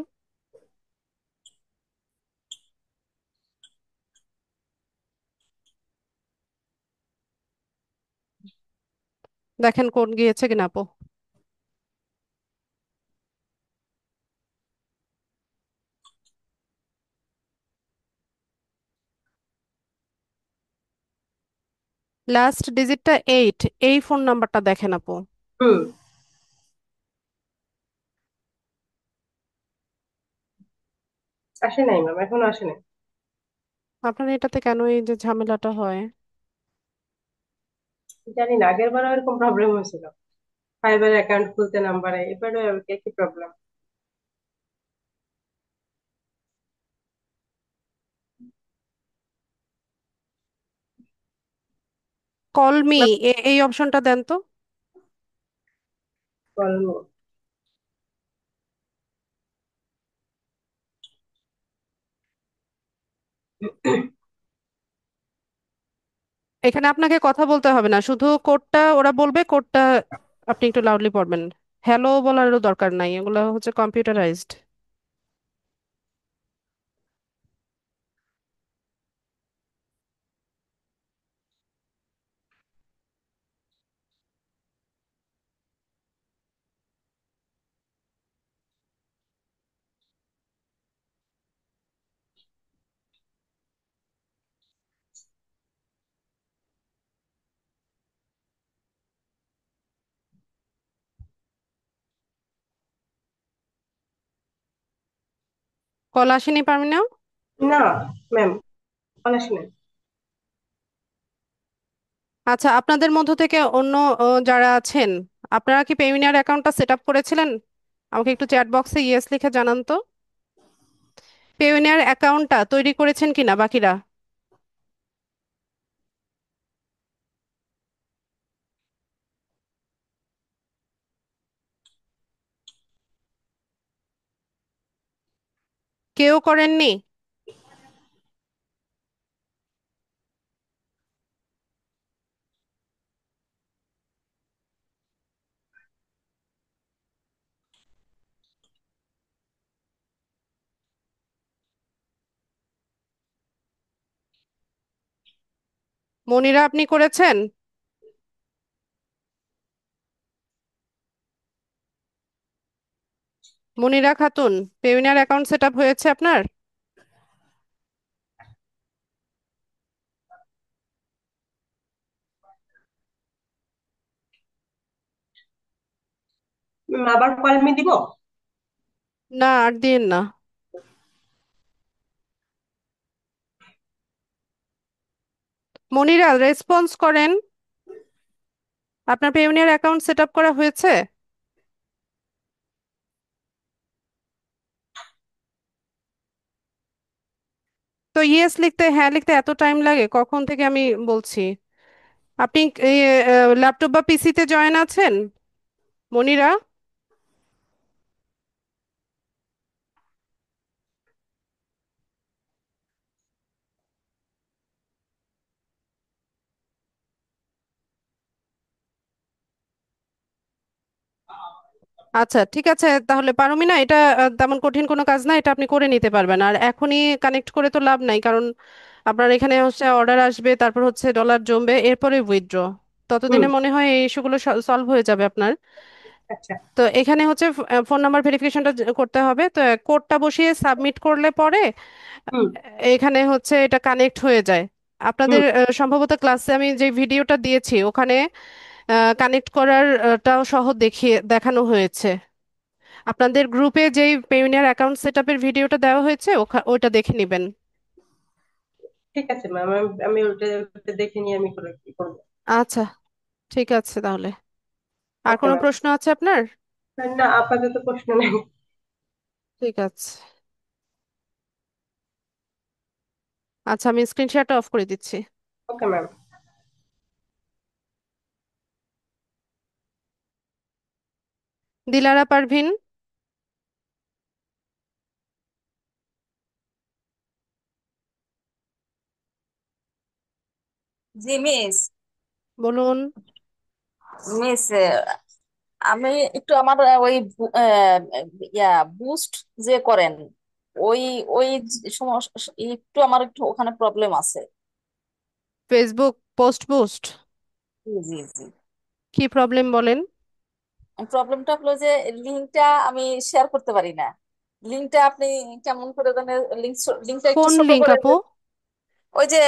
দেখেন কোড গিয়েছে কিনা আপু। লাস্ট ডিজিটটা 8, এই ফোন নাম্বারটা দেখেন আপু।
হুম। আসে নাই ম্যাম, এখনো আসে নাই।
আপনার এটাতে কেন এই যে ঝামেলাটা হয়?
জানি না, আগের বারও এরকম প্রবলেম হয়েছিল, ফাইবার অ্যাকাউন্ট খুলতে নাম্বারে, এবারও একই প্রবলেম।
কল মি, এই অপশনটা দেন তো। এখানে আপনাকে কথা বলতে হবে না, শুধু কোডটা ওরা বলবে, কোডটা আপনি একটু লাউডলি পড়বেন। হ্যালো বলারও দরকার নাই, এগুলো হচ্ছে কম্পিউটারাইজড। কল আসেনি পারমিনা?
না ম্যাম, পলাশ নেই।
আচ্ছা, আপনাদের মধ্য থেকে অন্য যারা আছেন, আপনারা কি পেমিনার অ্যাকাউন্টটা সেট আপ করেছিলেন? আমাকে একটু চ্যাট বক্সে ইয়েস লিখে জানান তো। পেমিনার অ্যাকাউন্টটা তৈরি করেছেন কিনা বাকিরা? কেউ করেননি? মনিরা, আপনি করেছেন? মনিরা খাতুন, পেমিনার অ্যাকাউন্ট সেট আপ হয়েছে আপনার?
আবার কল মি দিব?
না, আর দিন না। মনিরা, রেসপন্স করেন। আপনার পেমিনার অ্যাকাউন্ট সেট আপ করা হয়েছে? তো ইয়েস লিখতে, হ্যাঁ লিখতে এত টাইম লাগে কখন থেকে আমি বলছি। আপনি ল্যাপটপ বা পিসিতে জয়েন আছেন মনিরা? আচ্ছা ঠিক আছে, তাহলে পারমিনা, এটা তেমন কঠিন কোনো কাজ না, এটা আপনি করে নিতে পারবেন। আর এখনই কানেক্ট করে তো লাভ নাই, কারণ আপনার এখানে হচ্ছে অর্ডার আসবে, তারপর হচ্ছে ডলার জমবে, এরপরে উইথড্র।
হুম।
ততদিনে মনে হয় এই ইস্যুগুলো সলভ হয়ে যাবে আপনার।
আচ্ছা।
তো এখানে হচ্ছে ফোন নাম্বার ভেরিফিকেশনটা করতে হবে, তো কোডটা বসিয়ে সাবমিট করলে পরে
হুম।
এখানে হচ্ছে এটা কানেক্ট হয়ে যায়। আপনাদের
হুম।
সম্ভবত ক্লাসে আমি যে ভিডিওটা দিয়েছি ওখানে কানেক্ট করার টাও সহ দেখানো হয়েছে। আপনাদের গ্রুপে যেই পেইনিয়ার অ্যাকাউন্ট সেটআপের ভিডিওটা দেওয়া হয়েছে ওইটা দেখে নেবেন।
ঠিক আছে ম্যাম, আমি ওটা ওটা দেখে নিয়ে আমি করে কি করবো।
আচ্ছা, ঠিক আছে তাহলে। আর
ওকে
কোনো
ম্যাম।
প্রশ্ন আছে আপনার?
না, আপাতত প্রশ্ন নেই।
ঠিক আছে। আচ্ছা, আমি স্ক্রিন শেয়ারটা অফ করে দিচ্ছি।
Okay ma'am.
দিলারা পারভিন,
জি মিস।
বলুন।
মিস, আমি একটু আমার ওই ইয়া বুস্ট যে করেন, ওই ওই সমস্যা, একটু আমার একটু ওখানে প্রবলেম আছে।
Facebook post boost?
জি জি জি।
কি প্রবলেম বলেন?
প্রবলেমটা হলো যে লিঙ্কটা আমি শেয়ার করতে পারি না। লিঙ্কটা আপনি কেমন করে জানেন? লিঙ্কটা একটু
কোন
ছোট
লিঙ্ক
করে
আপু?
ওই যে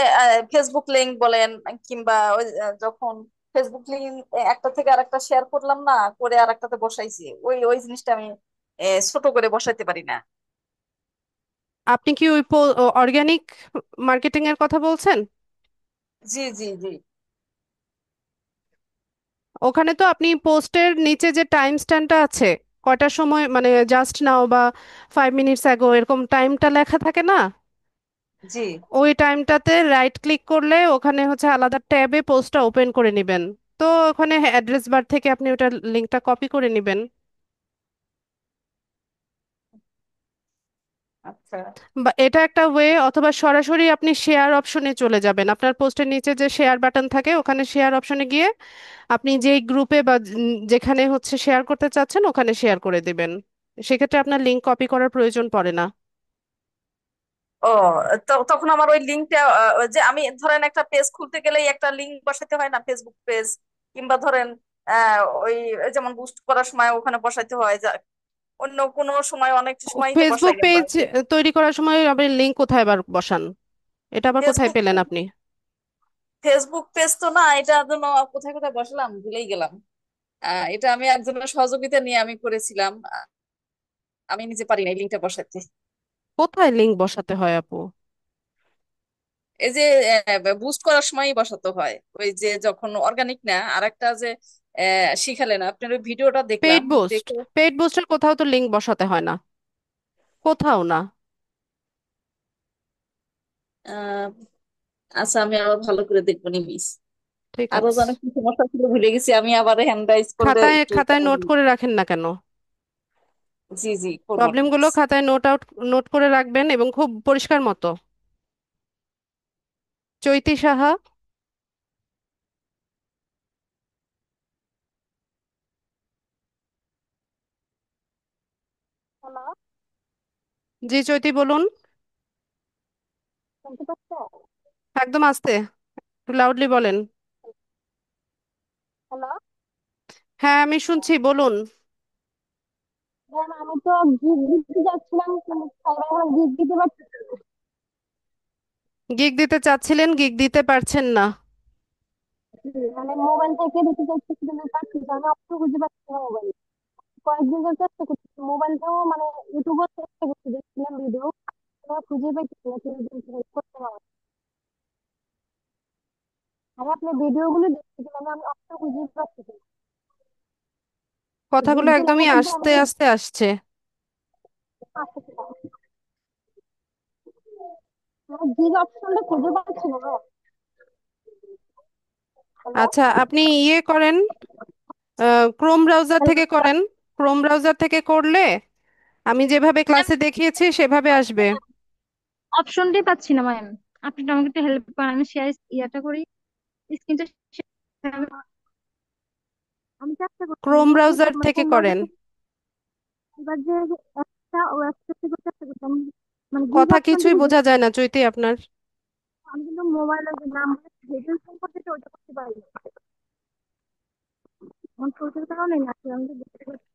ফেসবুক লিংক বলেন, কিংবা ওই যখন ফেসবুক লিংক একটা থেকে আরেকটা শেয়ার করলাম না, করে আরেকটাতে বসাইছি, ওই ওই জিনিসটা আমি ছোট করে বসাইতে পারি না।
আপনি কি ওই অর্গানিক মার্কেটিং এর কথা বলছেন?
জি জি জি
ওখানে তো আপনি পোস্টের নিচে যে টাইম স্ট্যাম্পটা আছে, কয়টার সময় মানে জাস্ট নাও বা 5 মিনিটস অ্যাগো এরকম টাইমটা লেখা থাকে না?
জি।
ওই টাইমটাতে রাইট ক্লিক করলে ওখানে হচ্ছে আলাদা ট্যাবে পোস্টটা ওপেন করে নেবেন। তো ওখানে অ্যাড্রেস বার থেকে আপনি ওটার লিঙ্কটা কপি করে নেবেন।
আচ্ছা।
বা এটা একটা ওয়ে, অথবা সরাসরি আপনি শেয়ার অপশনে চলে যাবেন। আপনার পোস্টের নিচে যে শেয়ার বাটন থাকে, ওখানে শেয়ার অপশনে গিয়ে আপনি যেই গ্রুপে বা যেখানে হচ্ছে শেয়ার করতে চাচ্ছেন ওখানে শেয়ার করে দিবেন। সেক্ষেত্রে আপনার লিংক কপি করার প্রয়োজন পড়ে না।
ও, তখন আমার ওই লিঙ্কটা, যে আমি ধরেন একটা পেজ খুলতে গেলেই একটা লিঙ্ক বসাতে হয় না, ফেসবুক পেজ, কিংবা ধরেন ওই যেমন বুস্ট করার সময় ওখানে বসাইতে হয়, যা অন্য কোনো সময় অনেক সময় তো
ফেসবুক
বসাই আমরা।
পেজ তৈরি করার সময় আপনি লিংক কোথায় আবার বসান? এটা আবার কোথায়
ফেসবুক
পেলেন আপনি?
ফেসবুক পেজ তো না, এটা জন্য কোথায় কোথায় বসালাম ভুলেই গেলাম। এটা আমি একজনের সহযোগিতা নিয়ে আমি করেছিলাম। আমি নিজে পারি না এই লিঙ্কটা বসাতে।
কোথায় লিংক বসাতে হয় আপু?
এই যে বুস্ট করার সময়ই বসাতে হয়, ওই যে যখন অর্গানিক না, আরেকটা যে শিখালেন আপনার ওই ভিডিওটা
পেইড
দেখলাম,
বুস্ট।
দেখে
পেইড বুস্টের কোথাও তো লিংক বসাতে হয় না, কোথাও না।
আহ আচ্ছা, আমি আবার ভালো করে দেখবো নি মিস।
ঠিক
আরো
আছে।
যেন কি সমস্যা ছিল ভুলে গেছি, আমি আবার হ্যান্ড রাইজ করলে
খাতায়
একটু
খাতায় নোট করে রাখেন না কেন?
জি জি, করবো না
প্রবলেমগুলো
মিস।
খাতায় নোট করে রাখবেন, এবং খুব পরিষ্কার মতো। চৈতি সাহা।
হ্যালো,
জি চৈতি বলুন।
শুনতে পাচ্ছ?
একদম আস্তে, একটু লাউডলি বলেন।
হ্যালো
হ্যাঁ আমি শুনছি, বলুন।
ম্যাম, আমি তো গিগ দিতে যাচ্ছিলাম কিন্তু সবাই এখন গিগ দিতে পারছি না।
গিগ দিতে চাচ্ছিলেন, গিগ দিতে পারছেন না?
মানে মোবাইল থেকে দিতে চাচ্ছি কিন্তু পারছি না, আমি অপশন খুঁজে পাচ্ছি না মোবাইল। কয়েকদিন ধরে চেষ্টা করছি, মোবাইলটাও মানে ইউটিউবও চেষ্টা করছি, দেখছিলাম ভিডিও, খুঁজে পাচ্ছি না কিন্তু help করতে পারবো না। আমি আপনার ভিডিও গুলো দেখছি কিন্তু আমি অপশন খুঁজে পাচ্ছি না। গিগ
কথাগুলো
দিলাম
একদমই
কিন্তু আমি
আস্তে আস্তে আসছে।
আসতেছি না, আমি গিগ অপশনটা খুঁজে পাচ্ছি না। হ্যালো,
আচ্ছা আপনি ইয়ে করেন, ক্রোম ব্রাউজার থেকে করেন। ক্রোম ব্রাউজার থেকে করলে আমি যেভাবে ক্লাসে দেখিয়েছি সেভাবে আসবে।
অপশনটাই পাচ্ছি না ম্যাম। আপনি তো আমাকে একটু হেল্প করেন, আমি শেয়ার ইয়াটা করি, স্ক্রিনটা। আমি চেষ্টা করছি
ক্রোম
কিন্তু
ব্রাউজার
মানে
থেকে
কোন
করেন।
বাজার থেকে এবার যে একটা ও একটা থেকে চেষ্টা করছি আমি, মানে গিগ
কথা
অপশনটা
কিছুই
খুঁজে
বোঝা
পাচ্ছি
যায়
না।
না চৈতি আপনার।
আমি কিন্তু মোবাইলের যে নাম্বার ভিডিও ফোন করতে চাই, ওইটা করতে পারি না। আমার সোর্সের কারণে না, আসলে আমি তো বুঝতে পারছি।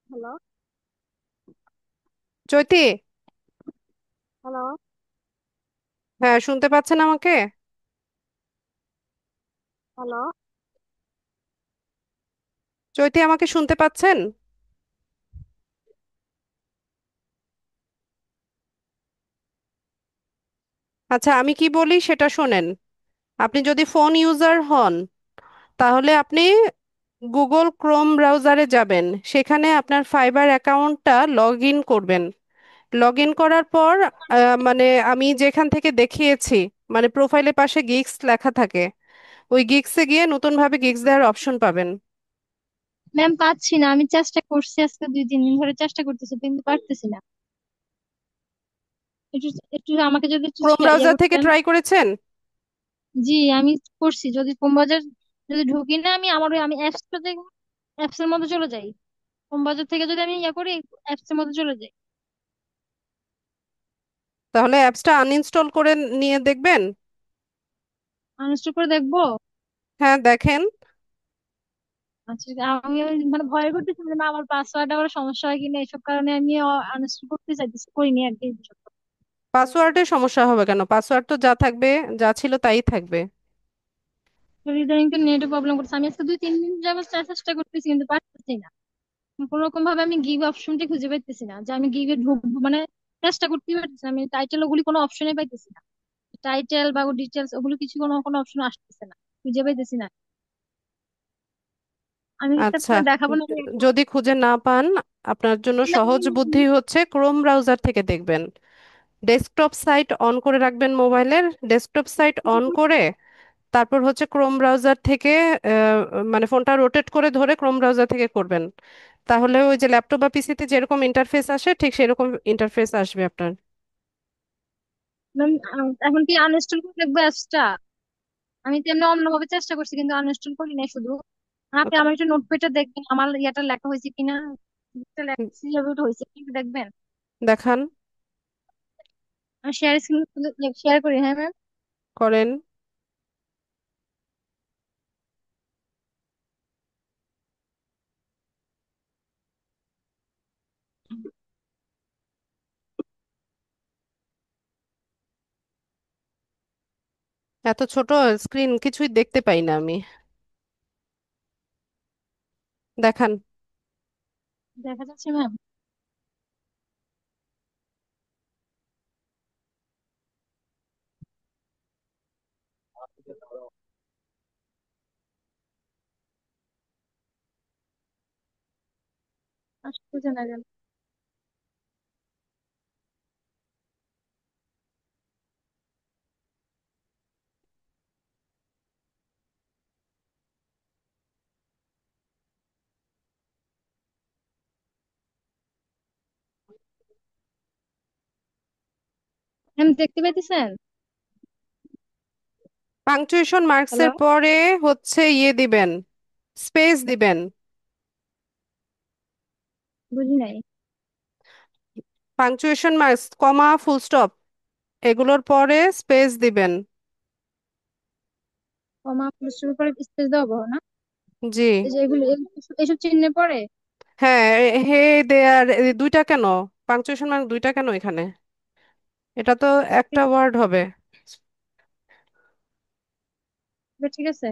হ্যালো,
চৈতি।
হ্যালো,
হ্যাঁ শুনতে পাচ্ছেন আমাকে?
হ্যালো।
চৈতি আমাকে শুনতে পাচ্ছেন? আচ্ছা আমি কি বলি সেটা শোনেন। আপনি যদি ফোন ইউজার হন, তাহলে আপনি গুগল ক্রোম ব্রাউজারে যাবেন। সেখানে আপনার ফাইবার অ্যাকাউন্টটা লগ ইন করবেন। লগ ইন করার পর মানে আমি যেখান থেকে দেখিয়েছি, মানে প্রোফাইলের পাশে গিগস লেখা থাকে, ওই গিগসে গিয়ে নতুনভাবে গিগস দেওয়ার অপশন পাবেন।
ম্যাম, পাচ্ছি না, আমি চেষ্টা করছি আজকে 2-3 দিন ধরে চেষ্টা করতেছি কিন্তু পারতেছি না। একটু একটু আমাকে যদি একটু
ক্রোম
ইয়ে
ব্রাউজার থেকে
করতেন।
ট্রাই করেছেন?
জি, আমি করছি, যদি কমবাজার যদি ঢুকি না, আমি অ্যাপসটাতে, অ্যাপস এর মধ্যে চলে যাই। কমবাজার থেকে যদি আমি ইয়ে করি, অ্যাপস এর মধ্যে চলে যাই।
তাহলে অ্যাপসটা আনইনস্টল করে নিয়ে দেখবেন।
আনইনস্টল করে দেখবো।
হ্যাঁ দেখেন।
আচ্ছা, আমি মানে ভয় করতেছি যে না আমার পাসওয়ার্ড আবার সমস্যা হয় কিনা, এসব কারণে আমি আনইনস্টল করতে চাইতেছি, করিনি আর কি এই বিষয়টা।
পাসওয়ার্ডের সমস্যা হবে কেন? পাসওয়ার্ড তো যা থাকবে, যা ছিল তাই থাকবে।
তো ইদানিং তো নেটে প্রবলেম করছে, আমি আজকে 2-3 দিন যাবত চেষ্টা করতেছি কিন্তু পারতেছি না। কোন রকম ভাবে আমি গিভ অপশনটি খুঁজে পাইতেছি না, যে আমি গিভে ঢুকবো, মানে চেষ্টা করতে পারতেছি না। আমি টাইটেল ওগুলি কোনো অপশনে পাইতেছি না, টাইটেল বা ডিটেলস ওগুলো কিছু কোনো কোনো অপশন আসতেছে না, খুঁজে পাইতেছি না। আমি একটা
আচ্ছা,
পরে দেখাবো না?
যদি খুঁজে না পান, আপনার জন্য সহজ বুদ্ধি হচ্ছে ক্রোম ব্রাউজার থেকে দেখবেন। ডেস্কটপ সাইট অন করে রাখবেন, মোবাইলের ডেস্কটপ সাইট অন করে তারপর হচ্ছে ক্রোম ব্রাউজার থেকে আহ, মানে ফোনটা রোটেট করে ধরে ক্রোম ব্রাউজার থেকে করবেন, তাহলে ওই যে ল্যাপটপ বা পিসিতে যেরকম ইন্টারফেস আসে ঠিক সেরকম ইন্টারফেস আসবে আপনার।
ম্যাম, এখন কি আনইনস্টল করে দেখবো অ্যাপসটা? আমি তো এমনি অন্যভাবে চেষ্টা করছি কিন্তু আনইনস্টল করি নাই শুধু। আপনি
ওকে,
আমার একটু নোটপ্যাডটা দেখবেন, আমার ইয়াটা লেখা হয়েছে কিনা, সিলেক্ট হয়েছে কিনা দেখবেন।
দেখান,
আমি শেয়ার স্ক্রিন শেয়ার করি, হ্যাঁ ম্যাম।
করেন। এত ছোট স্ক্রিন কিছুই দেখতে পাই না আমি, দেখান।
দেখা যাচ্ছে ম্যাম? আসতে না গেল। ম্যাম দেখতে পাইতেছেন?
পাংচুয়েশন মার্কসের
হ্যালো,
পরে হচ্ছে ইয়ে দিবেন, স্পেস দিবেন।
বুঝি নাই।
পাংচুয়েশন মার্কস, কমা, ফুল স্টপ, এগুলোর পরে স্পেস দিবেন।
কমা পুরুষের উপরে স্পেস দেওয়া বড় না?
জি।
এই যে এগুলো এসব চিহ্নে পড়ে।
হ্যাঁ, হে দেয়ার, দুইটা কেন? পাংচুয়েশন মার্ক দুইটা কেন এখানে? এটা তো একটা ওয়ার্ড হবে।
ঠিক আছে।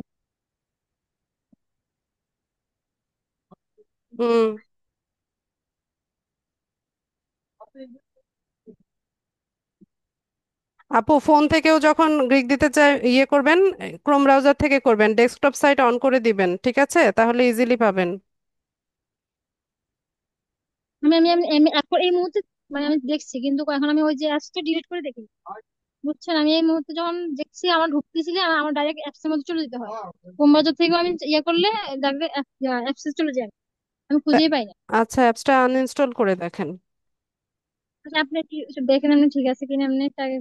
হুম। আপু, ফোন থেকেও যখন গ্রিক দিতে চাই ইয়ে করবেন, ক্রোম ব্রাউজার থেকে করবেন, ডেস্কটপ সাইট অন করে দিবেন, ঠিক আছে? তাহলে ইজিলি পাবেন।
আমি আমি আমি আমি এখন এই মুহূর্তে মানে আমি দেখছি কিন্তু এখন আমি ওই যে অ্যাপসটা ডিলিট করে দেখি, বুঝছেন? আমি এই মুহূর্তে যখন দেখছি আমার ঢুকতেছিল আমার ডাইরেক্ট অ্যাপস এর মধ্যে চলে যেতে হয়। কোম্বাজার থেকে আমি ইয়ে করলে ডাইরেক্ট অ্যাপস এ চলে যাই, আমি
তা-
খুঁজেই পাই না।
আচ্ছা, অ্যাপসটা আনইনস্টল করে দেখেন।
আচ্ছা, আপনি কি একটু দেখেন আপনি ঠিক আছে কিনা এমনি আগে।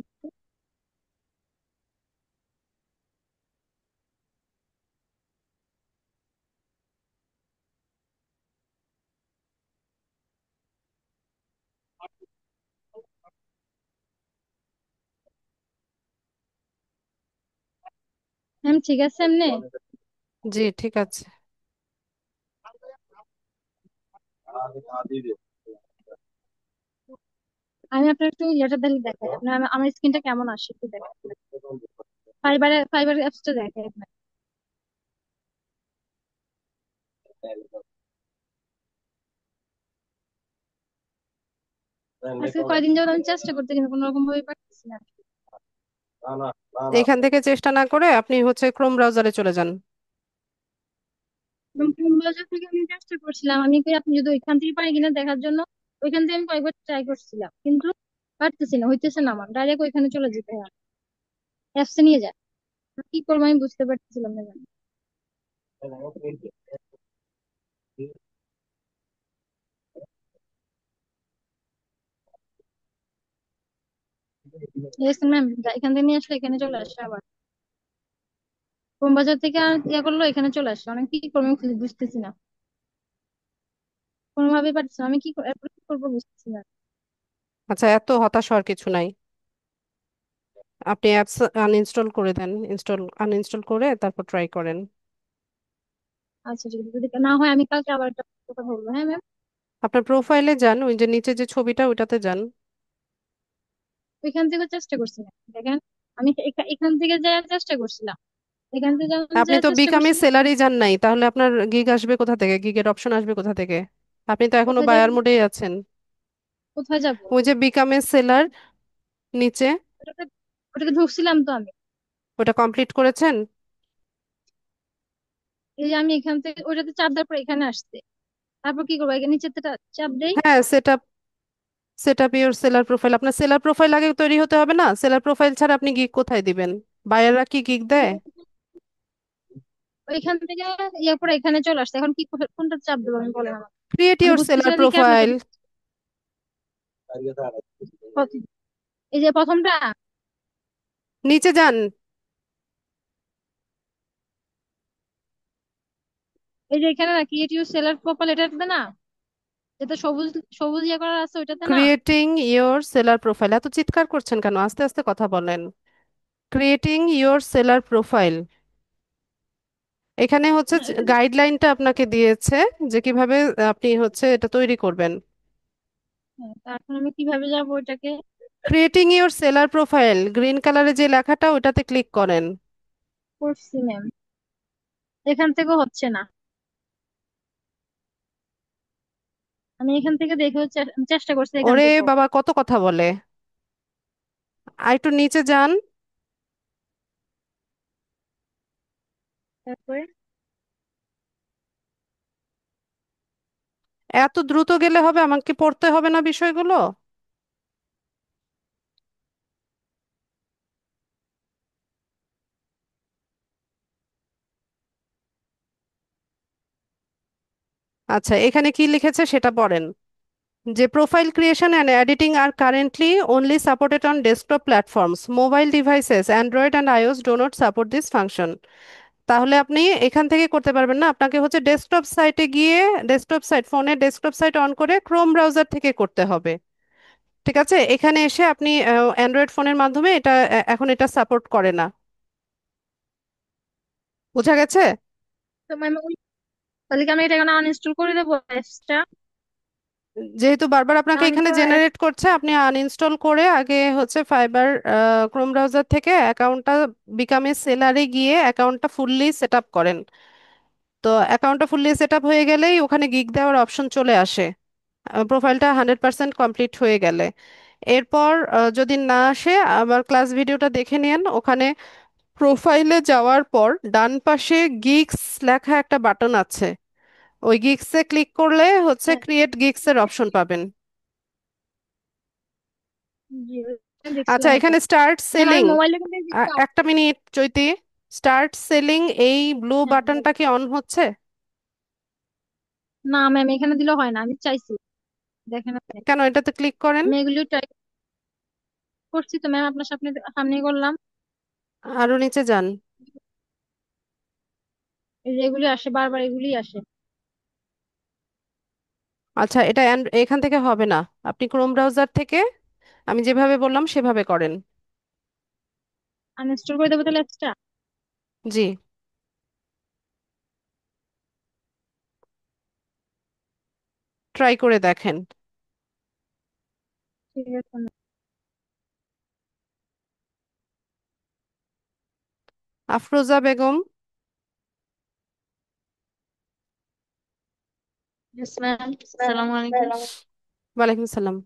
ম্যাম ঠিক আছে এমনি।
জি, ঠিক আছে।
আমি আপনার একটু ইয়েটা দিলে দেখাই আপনার আমার স্ক্রিনটা কেমন আসে একটু দেখেন। ফাইবার অ্যাপসটা দেখাই আপনার। আজকে কয়দিন যাবত আমি চেষ্টা করতে কিন্তু কোনো রকম ভাবে পারতেছি না।
এখান থেকে চেষ্টা না করে আপনি হচ্ছে ক্রোম ব্রাউজারে চলে যান।
এবং ক্রোম ব্রাউজার থেকে আমি চেষ্টা করছিলাম আমি কি আপনি যদি ওইখান থেকে পারি কিনা দেখার জন্য। ওইখান থেকে আমি কয়েকবার ট্রাই করছিলাম কিন্তু পারতেছি না, হইতেছে না, আমার ডাইরেক্ট ওইখানে চলে যেতে হয়, অ্যাপসে নিয়ে যায়। কি করবো আমি বুঝতে পারতেছিলাম না জানি। ম্যাম এখান থেকে নিয়ে আসলে এখানে চলে আসে আবার। ক্রোম বাজার থেকে আর ইয়ে করলো এখানে চলে আসে, অনেক কি করবো আমি খুঁজে বুঝতেছি না, কোনোভাবেই পারতেছি না। আমি এরপর কি করবো বুঝতেছি না।
আচ্ছা, এত হতাশ হওয়ার কিছু নাই। আপনি অ্যাপস আনইনস্টল করে দেন, আনইনস্টল করে তারপর ট্রাই করেন।
আচ্ছা ঠিক আছে, যদি না হয় আমি কালকে আবার একটা কথা বলবো, হ্যাঁ ম্যাম।
আপনার প্রোফাইলে যান, ওই যে নিচে যে ছবিটা ওইটাতে যান।
ওইখান থেকে চেষ্টা করছিলাম দেখেন, আমি এখান থেকে যাওয়ার চেষ্টা করছিলাম, এখান থেকে যখন
আপনি
যাওয়ার
তো
চেষ্টা
বিকামে
করছিলাম।
সেলারি যান নাই, তাহলে আপনার গিগ আসবে কোথা থেকে? গিগের অপশন আসবে কোথা থেকে? আপনি তো এখনো
কোথায় যাব?
বায়ার মোডেই আছেন।
কোথায় যাব?
ওই যে বিকামে সেলার নিচে,
ওটাতে ওটাতে ঢুকছিলাম তো আমি।
ওটা কমপ্লিট করেছেন?
এই যে আমি এখান থেকে ওটাতে চাপ দেওয়ার পর এখানে আসছে, তারপর কি করবো? এখানে নিচে চাপ দেই।
হ্যাঁ, set up your seller profile. আপনার সেলার প্রোফাইল আগে তৈরি হতে হবে না? সেলার প্রোফাইল ছাড়া আপনি গিগ কোথায় দিবেন? বায়াররা কি গিগ দেয়?
ওইখান থেকে ইয়ে করে এখানে চলে আসছে। এখন কি কোনটা চাপ দেবো আমি, বলেন আমাকে।
ক্রিয়েট
মানে
ইওর সেলার
বুঝতেছি দেখি আপনাকে
প্রোফাইল।
প্রথম- এই যে প্রথমটা,
নিচে যান।
এই যে এখানে না ক্রিয়েট ইউর সেলার প্রোফাইল, এটাতে না, যেটা সবুজ সবুজ ইয়ে করা আছে ওইটাতে না।
ক্রিয়েটিং ইওর সেলার প্রোফাইল, এত চিৎকার করছেন কেন? আস্তে আস্তে কথা বলেন। ক্রিয়েটিং ইওর সেলার প্রোফাইল, এখানে হচ্ছে
হ্যাঁ, এটাতে
গাইডলাইনটা আপনাকে দিয়েছে যে কিভাবে আপনি হচ্ছে এটা তৈরি করবেন।
হ্যাঁ, তা এখন আমি কিভাবে যাবো ওইটাকে?
Creating your seller profile, green কালারে যে লেখাটা ওটাতে ক্লিক করেন।
করছি ম্যাম, এখান থেকেও হচ্ছে না। আমি এখান থেকে দেখে চেষ্টা করছি এখান
ওরে
থেকেও।
বাবা, কত কথা বলে! আর একটু নিচে যান।
তারপরে
এত দ্রুত গেলে হবে? আমাকে পড়তে হবে না বিষয়গুলো? আচ্ছা, এখানে কি লিখেছে সেটা পড়েন। যে profile creation and editing are currently only supported on desktop platforms, mobile devices Android and iOS do not support this function. তাহলে আপনি এখান থেকে করতে পারবেন না, আপনাকে হচ্ছে ডেস্কটপ সাইটে গিয়ে, ডেস্কটপ সাইট, ফোনের ডেস্কটপ সাইট অন করে ক্রোম ব্রাউজার থেকে করতে হবে। ঠিক আছে, এখানে এসে আপনি অ্যান্ড্রয়েড ফোনের মাধ্যমে এটা এখন এটা সাপোর্ট করে না। বোঝা গেছে?
তো ম্যাম, তাহলে কি আমি এটা এখন আনইনস্টল করে দেবো অ্যাপসটা?
যেহেতু বারবার আপনাকে
আমি
এখানে
তো
জেনারেট করছে, আপনি আনইনস্টল করে আগে হচ্ছে ফাইবার ক্রোম ব্রাউজার থেকে অ্যাকাউন্টটা, বিকামে সেলারে গিয়ে অ্যাকাউন্টটা ফুললি সেট আপ করেন। তো অ্যাকাউন্টটা ফুললি সেট আপ হয়ে গেলেই ওখানে গিগ দেওয়ার অপশন চলে আসে, প্রোফাইলটা 100% কমপ্লিট হয়ে গেলে। এরপর যদি না আসে, আবার ক্লাস ভিডিওটা দেখে নিন। ওখানে প্রোফাইলে যাওয়ার পর ডান পাশে গিগস লেখা একটা বাটন আছে, ওই গিগসে ক্লিক করলে হচ্ছে
হ্যাঁ,
ক্রিয়েট গিগস এর অপশন পাবেন।
জি,
আচ্ছা,
দেখছিলাম এটা।
এখানে স্টার্ট
ম্যাম আমি
সেলিং,
মোবাইলে কিন্তু এই জিনিসটা
একটা মিনিট চৈতি। স্টার্ট সেলিং, এই ব্লু
হ্যাঁ
বাটনটা
বল।
কি অন হচ্ছে?
না ম্যাম, এখানে দিলে হয় না, আমি চাইছি, দেখেন আপনি।
কেন? এটাতে ক্লিক করেন।
আমি এগুলো ট্রাই করছি তো ম্যাম, আপনার সামনে সামনে করলাম।
আরো নিচে যান।
এই যে এগুলি আসে বারবার, এগুলি আসে।
আচ্ছা, এটা এখান থেকে হবে না, আপনি ক্রোম ব্রাউজার থেকে আমি যেভাবে বললাম সেভাবে করেন।
আনইনস্টল করে দেবো তাহলে অ্যাপসটা?
জি, ট্রাই করে দেখেন।
ঠিক আছে ma'am.
Afroza Begum.
Yes ma'am, আসসালামু আলাইকুম।
ওয়ালাইকুম সালাম।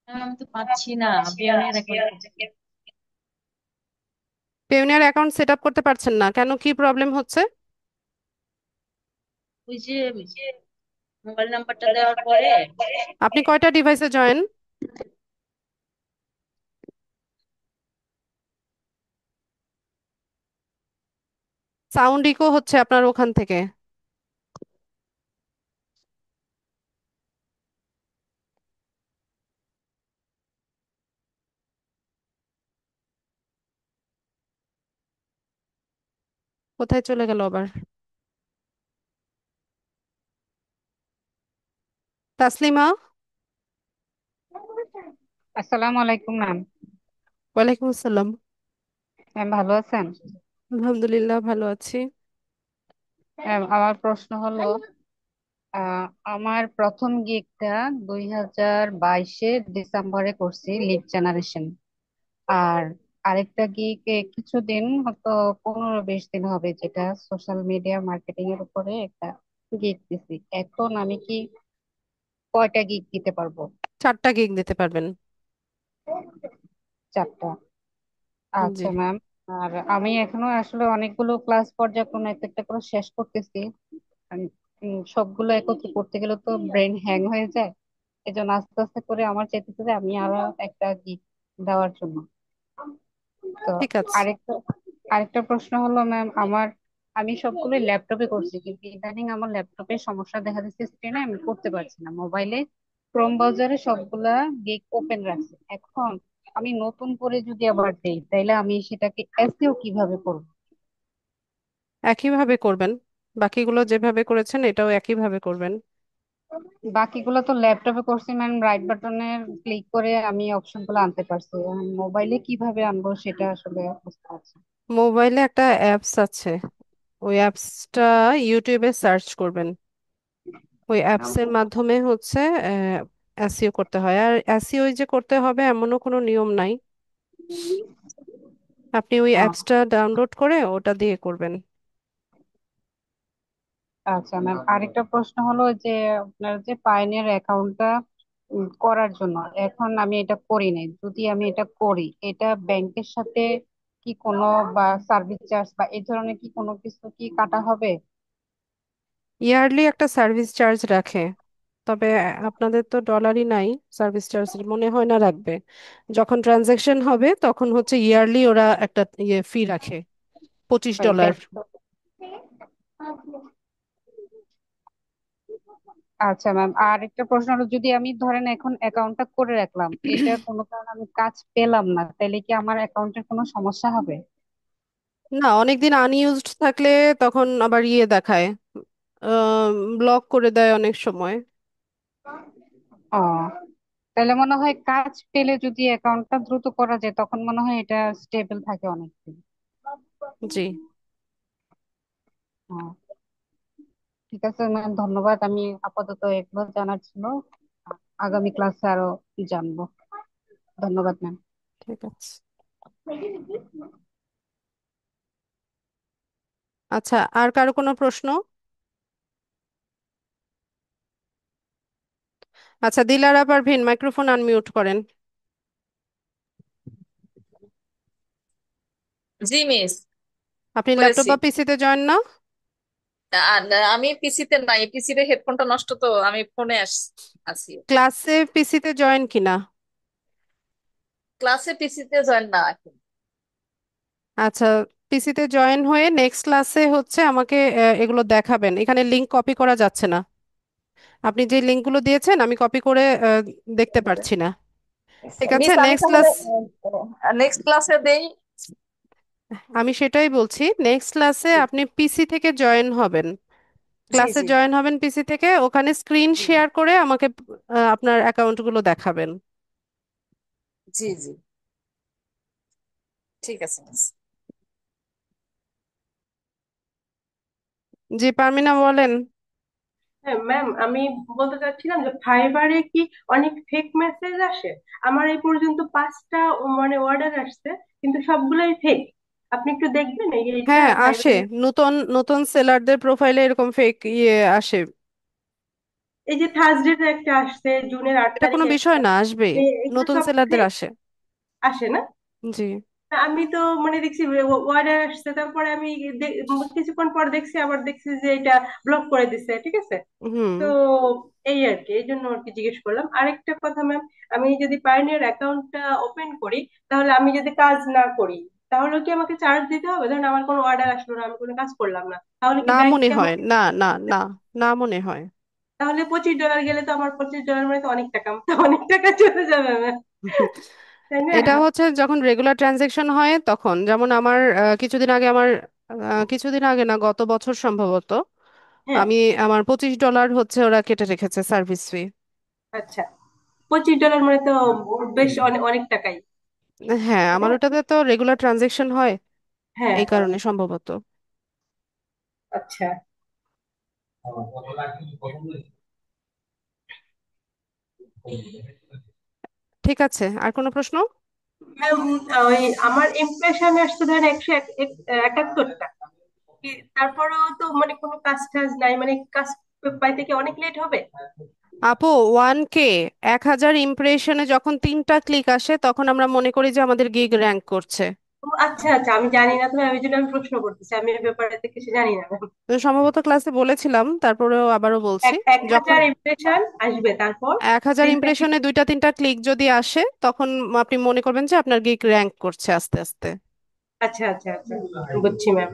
ম্যাম, আমি তো পাচ্ছি না পিওনের অ্যাকাউন্ট।
পেওনিয়ার অ্যাকাউন্ট সেট আপ করতে পারছেন না কেন? কি প্রবলেম হচ্ছে?
ওই যে মোবাইল নাম্বারটা দেওয়ার পরে
আপনি কয়টা ডিভাইসে জয়েন? সাউন্ড ইকো হচ্ছে আপনার ওখান থেকে। কোথায় চলে গেল আবার? তাসলিমা।
আসসালামু আলাইকুম ম্যাম।
ওয়ালাইকুম আসসালাম।
ম্যাম ভালো আছেন?
আলহামদুলিল্লাহ, ভালো আছি।
ম্যাম আমার প্রশ্ন হলো, আহ, আমার প্রথম গিগটা 2022 ডিসেম্বরে করছি, লিড জেনারেশন। আর আরেকটা গিগ কিছুদিন, হয়তো 15-20 দিন হবে, যেটা সোশ্যাল মিডিয়া মার্কেটিং এর উপরে একটা গিগ দিছি। এখন আমি কি কয়টা গিগ দিতে পারবো?
4টা গিগ দিতে পারবেন।
4টা?
জি।
আচ্ছা ম্যাম। আর আমি এখনো আসলে অনেকগুলো ক্লাস পর্যায়ক্রমে একটা একটা করে শেষ করতেছি। সবগুলো একত্রে করতে গেলে তো ব্রেন হ্যাং হয়ে যায়। এই জন্য আস্তে আস্তে করে আমার চাইতেছে যে আমি আরো একটা গিগ দেওয়ার জন্য। তো
ঠিক আছে।
আরেকটা আরেকটা প্রশ্ন হলো ম্যাম, আমি সবগুলো ল্যাপটপে করছি, কিন্তু ইদানিং আমার ল্যাপটপে সমস্যা দেখা দিচ্ছে, স্ক্রিনে আমি করতে পারছি না। মোবাইলে ক্রোম ব্রাউজারে সবগুলা গিগ ওপেন রাখছি। এখন আমি নতুন করে যদি আবার দেই, তাইলে আমি সেটাকে এসইও কিভাবে করব?
একইভাবে করবেন, বাকিগুলো যেভাবে করেছেন এটাও একইভাবে করবেন।
বাকিগুলো তো ল্যাপটপে করছি ম্যাম, রাইট বাটনে ক্লিক করে আমি অপশন গুলো আনতে পারছি। মোবাইলে কিভাবে আনবো সেটা আসলে বুঝতে পারছি না।
মোবাইলে একটা অ্যাপস আছে, ওই অ্যাপসটা ইউটিউবে সার্চ করবেন। ওই অ্যাপসের মাধ্যমে হচ্ছে এসইও করতে হয়। আর এসইও যে করতে হবে এমনও কোনো নিয়ম নাই, আপনি ওই
ও,
অ্যাপসটা ডাউনলোড করে ওটা দিয়ে করবেন।
আচ্ছা ম্যাম, আরেকটা প্রশ্ন হলো যে আপনার যে পায়োনিয়ার অ্যাকাউন্টটা করার জন্য, এখন আমি এটা করি নাই, যদি আমি এটা করি, এটা ব্যাংকের সাথে কি কোনো বা সার্ভিস চার্জ বা এই ধরনের কি কোনো কিছু কি কাটা হবে?
ইয়ারলি একটা সার্ভিস চার্জ রাখে, তবে আপনাদের তো ডলারই নাই, সার্ভিস চার্জ মনে হয় না রাখবে। যখন ট্রানজ্যাকশন হবে তখন হচ্ছে ইয়ারলি ওরা একটা ফি রাখে, $25।
ব্যাংক। আচ্ছা ম্যাম, আর একটা প্রশ্ন হলো, যদি আমি ধরেন এখন অ্যাকাউন্টটা করে রাখলাম, এটা কোনো কারণে আমি কাজ পেলাম না, তাহলে কি আমার অ্যাকাউন্টের কোনো সমস্যা হবে?
না, অনেকদিন আনইউজড থাকলে তখন আবার দেখায়, ব্লক করে দেয় অনেক সময়।
ও, তাহলে মনে হয় কাজ পেলে যদি অ্যাকাউন্টটা দ্রুত করা যায়, তখন মনে হয় এটা স্টেবল থাকে অনেকদিন।
জি।
ও, ঠিক আছে ম্যাম, ধন্যবাদ। আমি আপাতত এগুলো জানার ছিল, আগামী ক্লাসে আরো জানবো। ধন্যবাদ ম্যাম।
ঠিক আছে। আচ্ছা, আর কারো কোনো প্রশ্ন? আচ্ছা, দিলারা পারভিন, মাইক্রোফোন আনমিউট করেন।
জি মিস,
আপনি ল্যাপটপ
করেছি।
বা পিসিতে জয়েন না?
আর আমি পিসিতে নাই, পিসিতে হেডফোনটা নষ্ট, তো আমি ফোনে আছি।
ক্লাসে পিসিতে জয়েন কিনা?
ক্লাসে পিসিতে জয়েন না এখন।
আচ্ছা, পিসিতে জয়েন হয়ে নেক্সট ক্লাসে হচ্ছে আমাকে এগুলো দেখাবেন। এখানে লিংক কপি করা যাচ্ছে না, আপনি যে লিংকগুলো দিয়েছেন আমি কপি করে দেখতে পারছি না। ঠিক আছে,
মিস আমি
নেক্সট
তাহলে
ক্লাস।
নেক্সট ক্লাসে দেই।
আমি সেটাই বলছি, নেক্সট ক্লাসে আপনি পিসি থেকে জয়েন হবেন।
জি
ক্লাসে
জি
জয়েন হবেন পিসি থেকে, ওখানে স্ক্রিন
জি
শেয়ার করে আমাকে আপনার অ্যাকাউন্টগুলো দেখাবেন।
জি জি, ঠিক আছে মিস।
জি, পারমিনা বলেন।
হ্যাঁ ম্যাম, আমি বলতে চাচ্ছিলাম যে ফাইবারে কি অনেক ফেক মেসেজ আসে? আমার এই পর্যন্ত 5টা মানে অর্ডার আসছে, কিন্তু সবগুলোই ফেক। আপনি একটু দেখবেন এইটা
হ্যাঁ, আসে।
ফাইবারে।
নতুন নতুন সেলারদের প্রোফাইলে এরকম ফেক আসে।
এই যে থার্সডে একটা আসছে, জুনের আট
এটা কোনো
তারিখে
বিষয়
একটা,
না, আসবেই।
এগুলো
নতুন
সব
সেলারদের
ফেক
আসে।
আসে না?
জি।
তা আমি তো মানে দেখছি অর্ডার আসছে, তারপরে আমি কিছুক্ষণ পর দেখছি, আবার দেখছি যে এটা ব্লক করে দিছে, ঠিক আছে।
হুম।
তো এই আর কি, এই জন্য আর কি জিজ্ঞেস করলাম। আরেকটা কথা ম্যাম, আমি যদি পায়োনিয়ার অ্যাকাউন্টটা ওপেন করি, তাহলে আমি যদি কাজ না করি, তাহলে কি আমাকে চার্জ দিতে হবে? ধরুন আমার কোনো অর্ডার আসলো না, আমি কোনো কাজ করলাম না, তাহলে কি
না মনে
ব্যাংকে
হয়,
আমাকে?
না না না, না মনে হয়।
তাহলে $25 গেলে তো আমার $25 মানে তো অনেক টাকা, তো অনেক টাকা চলে যাবে ম্যাম, তাই না?
এটা হচ্ছে যখন রেগুলার ট্রানজেকশন হয় তখন, যেমন আমার কিছুদিন আগে আমার কিছুদিন আগে না, গত বছর সম্ভবত,
হ্যাঁ।
আমি আমার $25 হচ্ছে ওরা কেটে রেখেছে সার্ভিস ফি।
আচ্ছা, $25 মানে তো বেশ অনেক অনেক টাকাই,
হ্যাঁ,
তাই
আমার
না?
ওটাতে তো রেগুলার ট্রানজেকশন হয়,
হ্যাঁ
এই
হ্যাঁ।
কারণে সম্ভবত।
আচ্ছা
ঠিক আছে, আর কোনো প্রশ্ন?
ম্যাম, ওই আমার ইমপ্রেশন আসছে ধরেন 171টা, তারপরেও তো মানে কোনো কাজ টাজ নাই, মানে কাজ পাইতে কি অনেক লেট হবে?
আপু, 1K, 1,000 ইমপ্রেশনে যখন 3টা ক্লিক আসে তখন আমরা মনে করি যে আমাদের গিগ র্যাঙ্ক করছে।
আচ্ছা আচ্ছা, আমি জানি না তো, আমি জন্য আমি প্রশ্ন করতেছি, আমি এই ব্যাপারে তো কিছু জানি না ম্যাম।
তো সম্ভবত ক্লাসে বলেছিলাম, তারপরেও আবারও বলছি।
এক
যখন
হাজার ইমপ্রেশন আসবে, তারপর
1000
প্রিন্ট
ইমপ্রেশনে 2-3টা ক্লিক যদি আসে, তখন আপনি মনে করবেন যে আপনার গিগ র্যাঙ্ক করছে আস্তে আস্তে।
আচ্ছা আচ্ছা আচ্ছা, বুঝছি ম্যাম।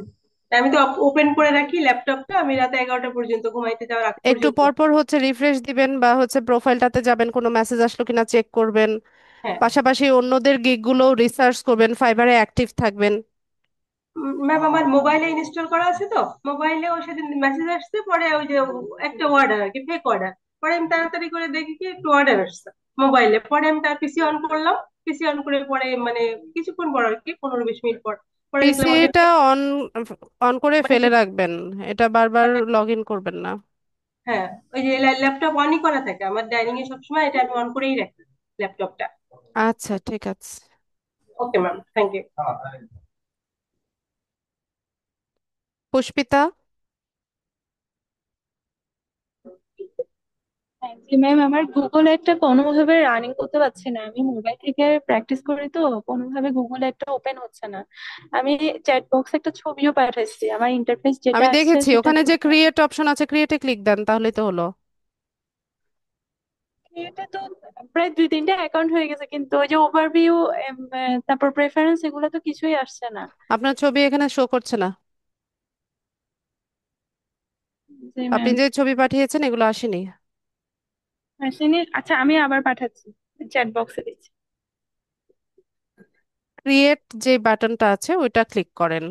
আমি তো ওপেন করে রাখি ল্যাপটপটা, আমি রাত 11টা পর্যন্ত, ঘুমাইতে যাওয়ার আগ
একটু
পর্যন্ত।
পর পর হচ্ছে রিফ্রেশ দিবেন, বা হচ্ছে প্রোফাইলটাতে যাবেন, কোনো মেসেজ আসলো কিনা চেক করবেন।
হ্যাঁ
পাশাপাশি অন্যদের গিগ গুলো রিসার্চ করবেন, ফাইবারে অ্যাক্টিভ থাকবেন।
ম্যাম, আমার মোবাইলে ইনস্টল করা আছে তো, মোবাইলে ওর সাথে মেসেজ আসছে, পরে ওই যে একটা অর্ডার আর কি, ফেক অর্ডার। পরে আমি তাড়াতাড়ি করে দেখি কি একটু অর্ডার আসছে মোবাইলে, পরে আমি তার পিসি অন করলাম। পিসি অন করে পরে মানে কিছুক্ষণ পর আর কি, 15-20 মিনিট পর, পরে দেখলাম ওই যে
পিসিটা অন অন করে
মানে
ফেলে রাখবেন, এটা বারবার
মানে
লগ ইন করবেন না।
হ্যাঁ, ওই যে ল্যাপটপ অনই করা থাকে আমার, ডাইনিং এ সবসময় এটা আমি অন করেই রাখি ল্যাপটপটা।
আচ্ছা, ঠিক আছে।
Okay ma'am, thank you.
Pushpita.
জি ম্যাম, আমার গুগল একটা কোনোভাবে রানিং করতে পারছি না। আমি মোবাইল থেকে প্র্যাকটিস করি তো, কোনোভাবে গুগল একটা ওপেন হচ্ছে না। আমি চ্যাট বক্স একটা ছবিও পাঠাইছি, আমার ইন্টারফেস যেটা
আমি
আসছে
দেখেছি
সেটা
ওখানে যে
ঠিক আছে।
ক্রিয়েট অপশন আছে, ক্রিয়েটে ক্লিক দেন, তাহলেই তো হলো।
এটা তো প্রায় 2-3টা অ্যাকাউন্ট হয়ে গেছে, কিন্তু ওই যে ওভারভিউ, তারপর প্রেফারেন্স, এগুলো তো কিছুই আসছে না।
আপনার ছবি এখানে শো করছে না।
জি
আপনি
ম্যাম।
যে ছবি পাঠিয়েছেন এগুলো আসেনি।
আসেনি? আচ্ছা, আমি আবার পাঠাচ্ছি, চ্যাট বক্সে দিচ্ছি।
ক্রিয়েট যে বাটনটা আছে ওইটা ক্লিক করেন।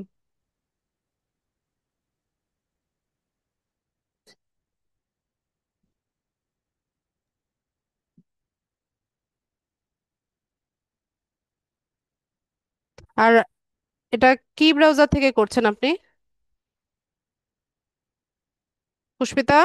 আর এটা কি ব্রাউজার থেকে করছেন আপনি, পুষ্পিতা?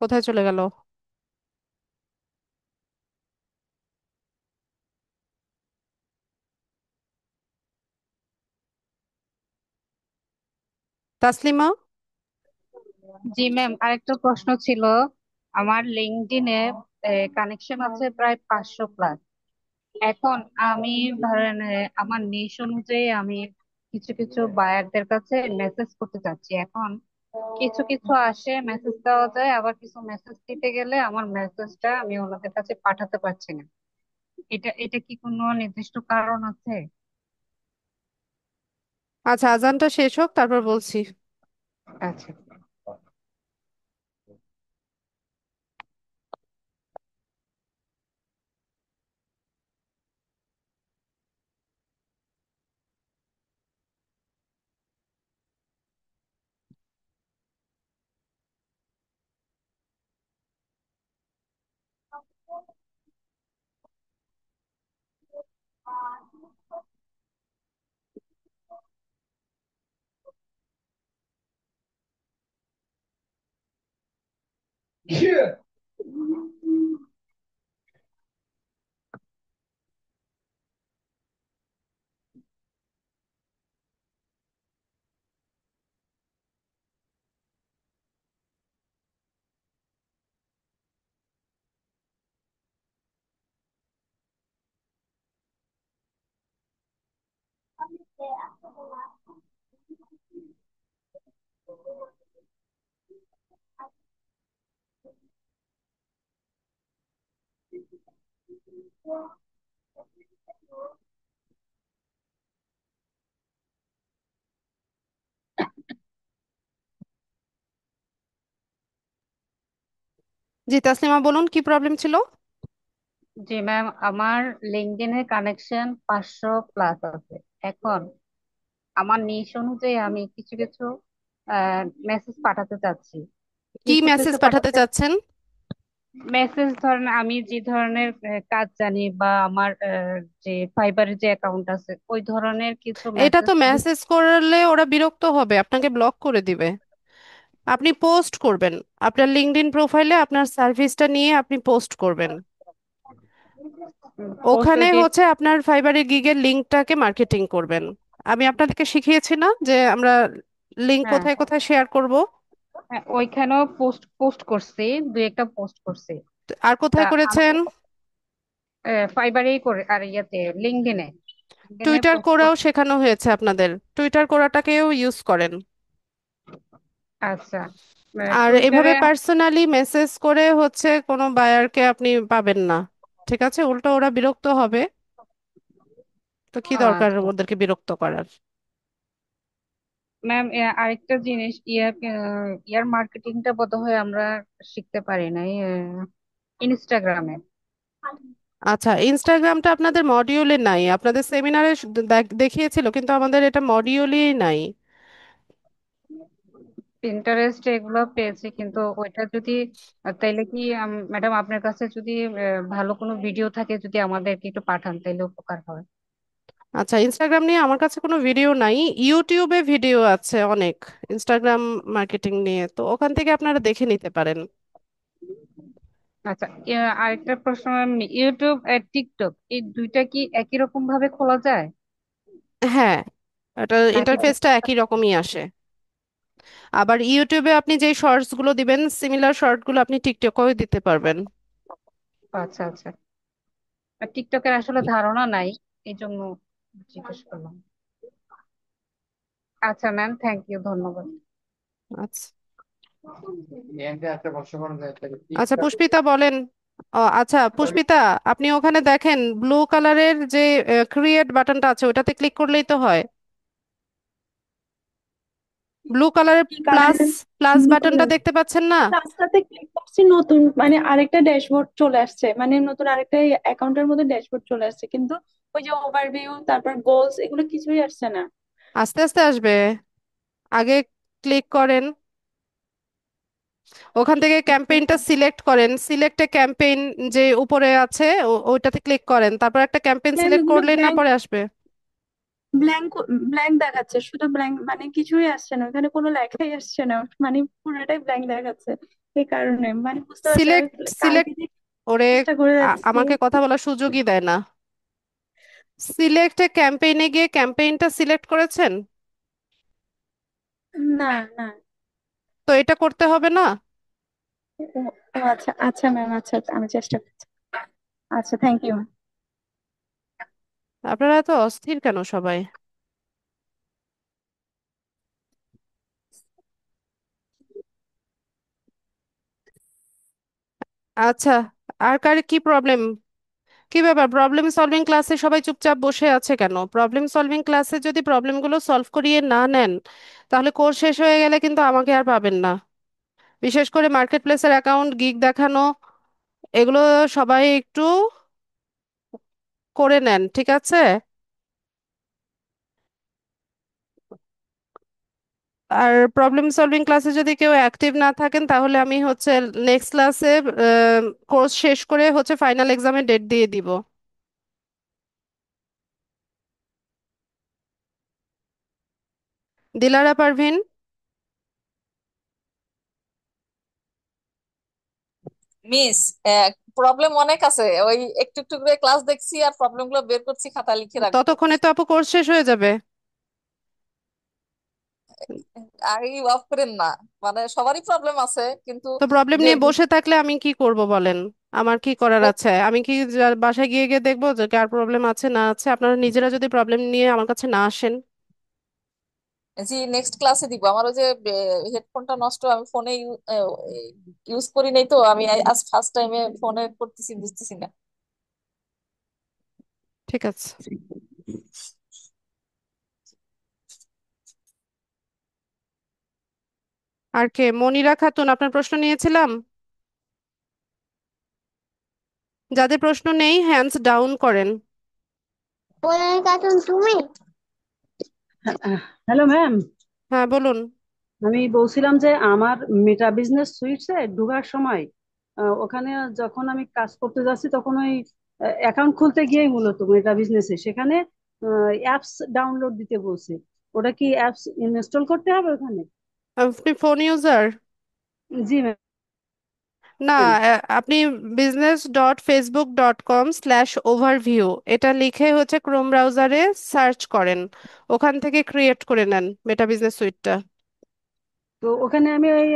কোথায় চলে গেল? তাসলিমা।
জি ম্যাম, আরেকটা প্রশ্ন ছিল। আমার লিঙ্কডইনে কানেকশন আছে প্রায় 500+। এখন আমি ধরেন আমার নিশ অনুযায়ী আমি কিছু কিছু বায়ারদের কাছে মেসেজ করতে চাচ্ছি। এখন কিছু কিছু আসে, মেসেজ দেওয়া যায়, আবার কিছু মেসেজ দিতে গেলে আমার মেসেজটা আমি ওনাদের কাছে পাঠাতে পারছি না। এটা এটা কি কোনো নির্দিষ্ট কারণ আছে?
আচ্ছা, আজানটা শেষ হোক তারপর বলছি।
আচ্ছা।
জি তাসলিমা, বলুন কি প্রবলেম ছিল।
জি ম্যাম, আমার লিঙ্কডইনের কানেকশন 500+ আছে। এখন আমার নিশ অনুযায়ী আমি কিছু কিছু মেসেজ পাঠাতে চাচ্ছি।
কি
কিছু
মেসেজ
কিছু
পাঠাতে
পাঠাতে
চাচ্ছেন?
মেসেজ, ধরেন আমি যে ধরনের কাজ জানি, বা আমার যে ফাইবারের যে অ্যাকাউন্ট আছে ওই ধরনের কিছু
এটা তো
মেসেজ।
মেসেজ করলে ওরা বিরক্ত হবে, আপনাকে ব্লক করে দিবে। আপনি পোস্ট করবেন, আপনার লিঙ্কডইন প্রোফাইলে আপনার সার্ভিসটা নিয়ে আপনি পোস্ট করবেন। ওখানে
পোস্টের যে
হচ্ছে আপনার ফাইবারের গিগের লিঙ্কটাকে মার্কেটিং করবেন। আমি আপনাদেরকে শিখিয়েছি না যে আমরা লিঙ্ক
হ্যাঁ,
কোথায় কোথায় শেয়ার করব?
হ্যাঁ, ওইখানেও পোস্ট পোস্ট করছি, দুই একটা পোস্ট করছি।
আর
তা
কোথায়
আমি
করেছেন?
ফাইবারেই করে, আর ইয়াতে লিঙ্কডইনে, লিঙ্কডইনে
টুইটার
পোস্ট
করেও
করছি।
শেখানো হয়েছে আপনাদের, টুইটার করাটাকেও ইউজ করেন।
আচ্ছা,
আর
টুইটারে।
এভাবে পার্সোনালি মেসেজ করে হচ্ছে কোনো বায়ারকে আপনি পাবেন না, ঠিক আছে? উল্টো ওরা বিরক্ত হবে, তো কি দরকার
আচ্ছা
ওদেরকে বিরক্ত করার।
ম্যাম, আরেকটা জিনিস, ইয়ার মার্কেটিংটা বোধহয় আমরা শিখতে পারি নাই ইনস্টাগ্রামে।
আচ্ছা, ইনস্টাগ্রামটা আপনাদের মডিউলে নাই, আপনাদের সেমিনারে দেখিয়েছিল, কিন্তু আমাদের এটা মডিউলেই নাই।
পিন্টারেস্ট এগুলো পেয়েছি, কিন্তু ওইটা যদি তাইলে কি ম্যাডাম আপনার কাছে যদি ভালো কোনো ভিডিও থাকে, যদি আমাদেরকে একটু পাঠান তাইলে উপকার হয়।
আচ্ছা, ইনস্টাগ্রাম নিয়ে আমার কাছে কোনো ভিডিও নাই, ইউটিউবে ভিডিও আছে অনেক ইনস্টাগ্রাম মার্কেটিং নিয়ে, তো ওখান থেকে আপনারা দেখে নিতে পারেন।
আচ্ছা, আরেকটা প্রশ্ন ম্যাম, ইউটিউব আর টিকটক এই দুইটা কি একই রকম ভাবে খোলা যায়
হ্যাঁ, এটা
নাকি?
ইন্টারফেসটা একই রকমই আসে। আবার ইউটিউবে আপনি যেই শর্টস গুলো দিবেন, সিমিলার শর্ট গুলো আপনি টিকটকেও দিতে পারবেন।
আচ্ছা আচ্ছা, আর টিকটকের আসলে ধারণা নাই, এই জন্য জিজ্ঞেস করলাম। আচ্ছা ম্যাম, থ্যাংক ইউ, ধন্যবাদ।
আচ্ছা। আচ্ছা পুষ্পিতা বলেন। ও আচ্ছা পুষ্পিতা, আপনি ওখানে দেখেন ব্লু কালারের যে ক্রিয়েট বাটনটা আছে, ওটাতে ক্লিক করলেই তো হয়। ব্লু কালারের
কি
প্লাস
কালারের?
প্লাস
ব্লু
বাটনটা
কালার।
দেখতে পাচ্ছেন না?
রাস্তাতে ক্লিক করছি, নতুন মানে আরেকটা ড্যাশবোর্ড চলে আসছে, মানে নতুন আরেকটা অ্যাকাউন্টের মধ্যে ড্যাশবোর্ড চলে আসছে, কিন্তু ওই যে ওভারভিউ, তারপর গোলস, এগুলো কিছুই আসছে না।
আস্তে আস্তে আসবে, আগে ক্লিক করেন, ওখান থেকে ক্যাম্পেইনটা সিলেক্ট করেন, সিলেক্টে ক্যাম্পেইন যে উপরে আছে ওইটাতে ক্লিক করেন, তারপর একটা ক্যাম্পেইন
ম্যাম,
সিলেক্ট
এগুলো
করলেই না
ব্ল্যাঙ্ক,
পরে আসবে।
ব্ল্যাঙ্ক, ব্ল্যাঙ্ক দেখাচ্ছে, শুধু ব্ল্যাঙ্ক, মানে কিছুই আসছে না, ওখানে কোনো লেখাই আসছে না, মানে পুরোটাই ব্ল্যাঙ্ক দেখাচ্ছে। এই কারণে মানে বুঝতে পারছি, আমি
সিলেক্ট
কালকে
সিলেক্ট
থেকে
ওরে,
চেষ্টা করে যাচ্ছি।
আমাকে কথা বলার সুযোগই দেয় না। সিলেক্টে ক্যাম্পেইনে গিয়ে ক্যাম্পেইনটা সিলেক্ট করেছেন?
না, না।
তো এটা করতে হবে না?
ও, ও আচ্ছা আচ্ছা ম্যাম, আচ্ছা আচ্ছা, আমি চেষ্টা করছি। আচ্ছা, থ্যাংক ইউ।
আপনারা এত অস্থির কেন সবাই? আচ্ছা, আর কার কি প্রবলেম? কি ব্যাপার, প্রবলেম সলভিং ক্লাসে সবাই চুপচাপ বসে আছে কেন? প্রবলেম সলভিং ক্লাসে যদি প্রবলেমগুলো সলভ করিয়ে না নেন, তাহলে কোর্স শেষ হয়ে গেলে কিন্তু আমাকে আর পাবেন না। বিশেষ করে মার্কেট প্লেসের অ্যাকাউন্ট, গিগ দেখানো, এগুলো সবাই একটু করে নেন, ঠিক আছে? আর প্রবলেম সলভিং ক্লাসে যদি কেউ অ্যাক্টিভ না থাকেন, তাহলে আমি হচ্ছে নেক্সট ক্লাসে কোর্স শেষ করে হচ্ছে ফাইনাল এক্সামের ডেট দিয়ে দিব। দিলারা পারভিন।
মিস, প্রবলেম অনেক আছে, ওই একটু একটু করে ক্লাস দেখছি আর প্রবলেম গুলো বের করছি, খাতা লিখে রাখবো।
ততক্ষণে তো আপু কোর্স শেষ হয়ে যাবে।
আগেই অফ করেন না, মানে সবারই প্রবলেম আছে কিন্তু
তো প্রবলেম
যে
নিয়ে বসে থাকলে আমি কি করব বলেন? আমার কি করার আছে? আমি কি বাসায় গিয়ে গিয়ে দেখবো যে কার প্রবলেম আছে না আছে? আপনারা নিজেরা যদি প্রবলেম নিয়ে আমার কাছে না আসেন।
জি নেক্সট ক্লাসে দিব। আমার ওই যে হেডফোনটা নষ্ট, আমি ফোনে ইউজ করি নাই, তো আমি আজ ফার্স্ট টাইমে ফোনে করতেছি, বুঝতেছি না।
ঠিক আছে। আর কে? মনিরা খাতুন, আপনার প্রশ্ন নিয়েছিলাম। যাদের প্রশ্ন নেই হ্যান্ডস ডাউন করেন।
তুমি। হ্যালো ম্যাম,
হ্যাঁ বলুন।
আমি বলছিলাম যে আমার মেটা বিজনেস সুইটসে ঢোকার সময় ওখানে যখন আমি কাজ করতে যাচ্ছি, তখন ওই অ্যাকাউন্ট খুলতে গিয়েই মূলত মেটা বিজনেসে সেখানে অ্যাপস ডাউনলোড দিতে বলছে। ওটা কি অ্যাপস ইনস্টল করতে হবে ওখানে?
আপনি ফোন ইউজার?
জি ম্যাম।
না, আপনি business.facebook.com/overview এটা লিখে হচ্ছে ক্রোম ব্রাউজারে সার্চ করেন, ওখান থেকে ক্রিয়েট করে নেন মেটা বিজনেস সুইটটা।
তো ওখানে আমি ওই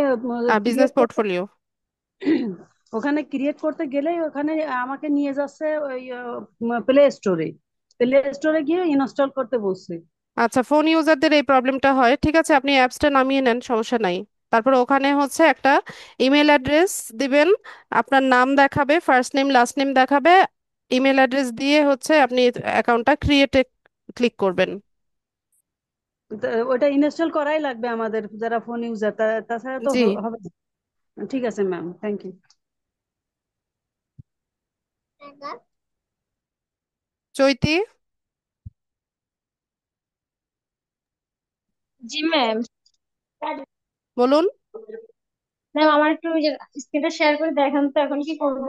বিজনেস
ক্রিয়েট করতে
পোর্টফোলিও।
ওখানে ক্রিয়েট করতে গেলেই ওখানে আমাকে নিয়ে যাচ্ছে ওই প্লে স্টোরে। প্লে স্টোরে গিয়ে ইনস্টল করতে বলছে।
আচ্ছা, ফোন ইউজারদের এই প্রবলেমটা হয়, ঠিক আছে, আপনি অ্যাপসটা নামিয়ে নেন, সমস্যা নাই। তারপর ওখানে হচ্ছে একটা ইমেল অ্যাড্রেস দিবেন, আপনার নাম দেখাবে, ফার্স্ট নেম লাস্ট নেম দেখাবে, ইমেল অ্যাড্রেস দিয়ে হচ্ছে আপনি অ্যাকাউন্টটা ক্রিয়েটে ক্লিক করবেন।
তো ওটা ইনস্টল করাই লাগবে আমাদের যারা ফোন ইউজার, তাছাড়া তো
জি।
হবে না। ঠিক আছে ম্যাম, থ্যাংক ইউ।
চৈতি।
জি ম্যাম।
বলুন।
ম্যাম আমার একটু স্ক্রিনটা শেয়ার করে দেখান তো এখন কি করব।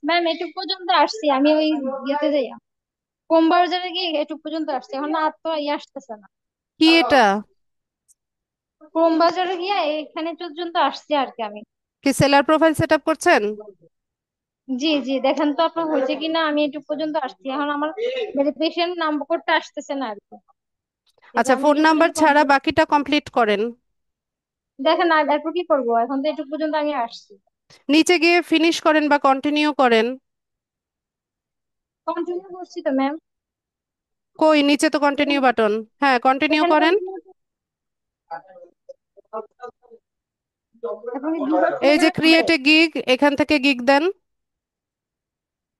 ম্যাম এটুক পর্যন্ত আসছি আমি, ওই ইয়েতে যাই কম বাজারে গিয়ে এটুক পর্যন্ত আসছি, এখন আর তো ইয়ে আসতেছে না।
কি এটা?
ক্রোম বাজারে গিয়ে এখানে পর্যন্ত আসছি আর কি আমি।
কি সেলার প্রোফাইল সেট আপ করছেন?
জি জি, দেখেন তো আপনার হয়েছে কিনা, আমি এটুক পর্যন্ত আসছি, এখন আমার ভেরিফিকেশন নাম্বার কোডটা আসতেছে না আর কি। এই যে
আচ্ছা,
আমি
ফোন
এটুক
নাম্বার
পর্যন্ত
ছাড়া
কমপ্লিট,
বাকিটা কমপ্লিট করেন।
দেখেন আর এরপর কি করবো, এখন তো এটুক পর্যন্ত আমি আসছি।
নিচে গিয়ে ফিনিশ করেন বা কন্টিনিউ করেন।
কন্টিনিউ করছি তো ম্যাম।
কই, নিচে তো কন্টিনিউ বাটন। হ্যাঁ, কন্টিনিউ
এখানে
করেন।
কন্টিনিউ, এখন কি দুবার ফোন
এই যে
লাগবে?
ক্রিয়েট এ গিগ, এখান থেকে গিগ দেন।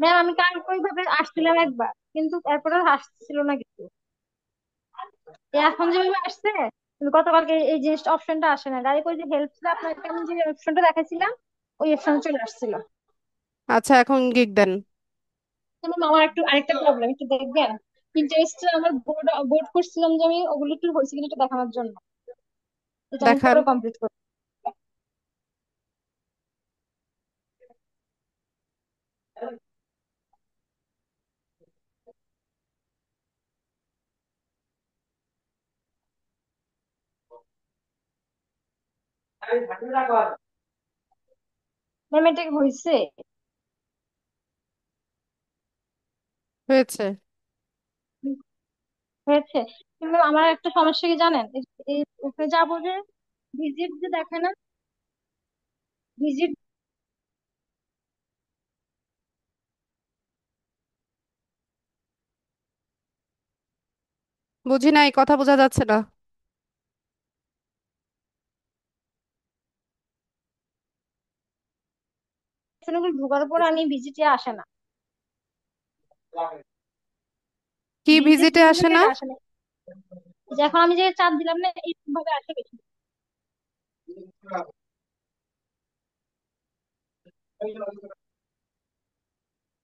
ম্যাম আমি কাল ওইভাবে আসছিলাম একবার, কিন্তু এরপরে আর আসছিল না কিছু। এখন যেভাবে আসছে, কিন্তু গতকালকে এই জিনিসটা অপশনটা আসে না, ডাইরেক্ট ওই যে হেল্প ছিল আপনাকে আমি যে অপশনটা দেখাইছিলাম, ওই অপশন চলে আসছিল।
আচ্ছা, এখন গিগ দেন।
কিন্তু আমার একটু আরেকটা প্রবলেম, একটু দেখবেন পিন্টারেস্টে আমার বোর্ড বোর্ড করছিলাম যে আমি ওগুলো একটু হয়েছে কিনা একটু দেখানোর জন্য, এটা আমি
দেখান।
পরে কমপ্লিট করবো। ম্যাম এটা কি হয়েছে?
হয়েছে।
হয়েছে। কিন্তু আমার একটা সমস্যা কি জানেন, এই ওখানে যাবো যে ভিজিট যে দেখে না, ভিজিট,
বুঝি নাই, কথা বোঝা যাচ্ছে না।
ঢোকার পর আমি ভিজিটে আসে না,
কি
ভিজিট
ভিজিটে আসে না?
রিলেটেড আসে না। যে এখন আমি যে চাপ দিলাম না, এইভাবে আসে বেশি।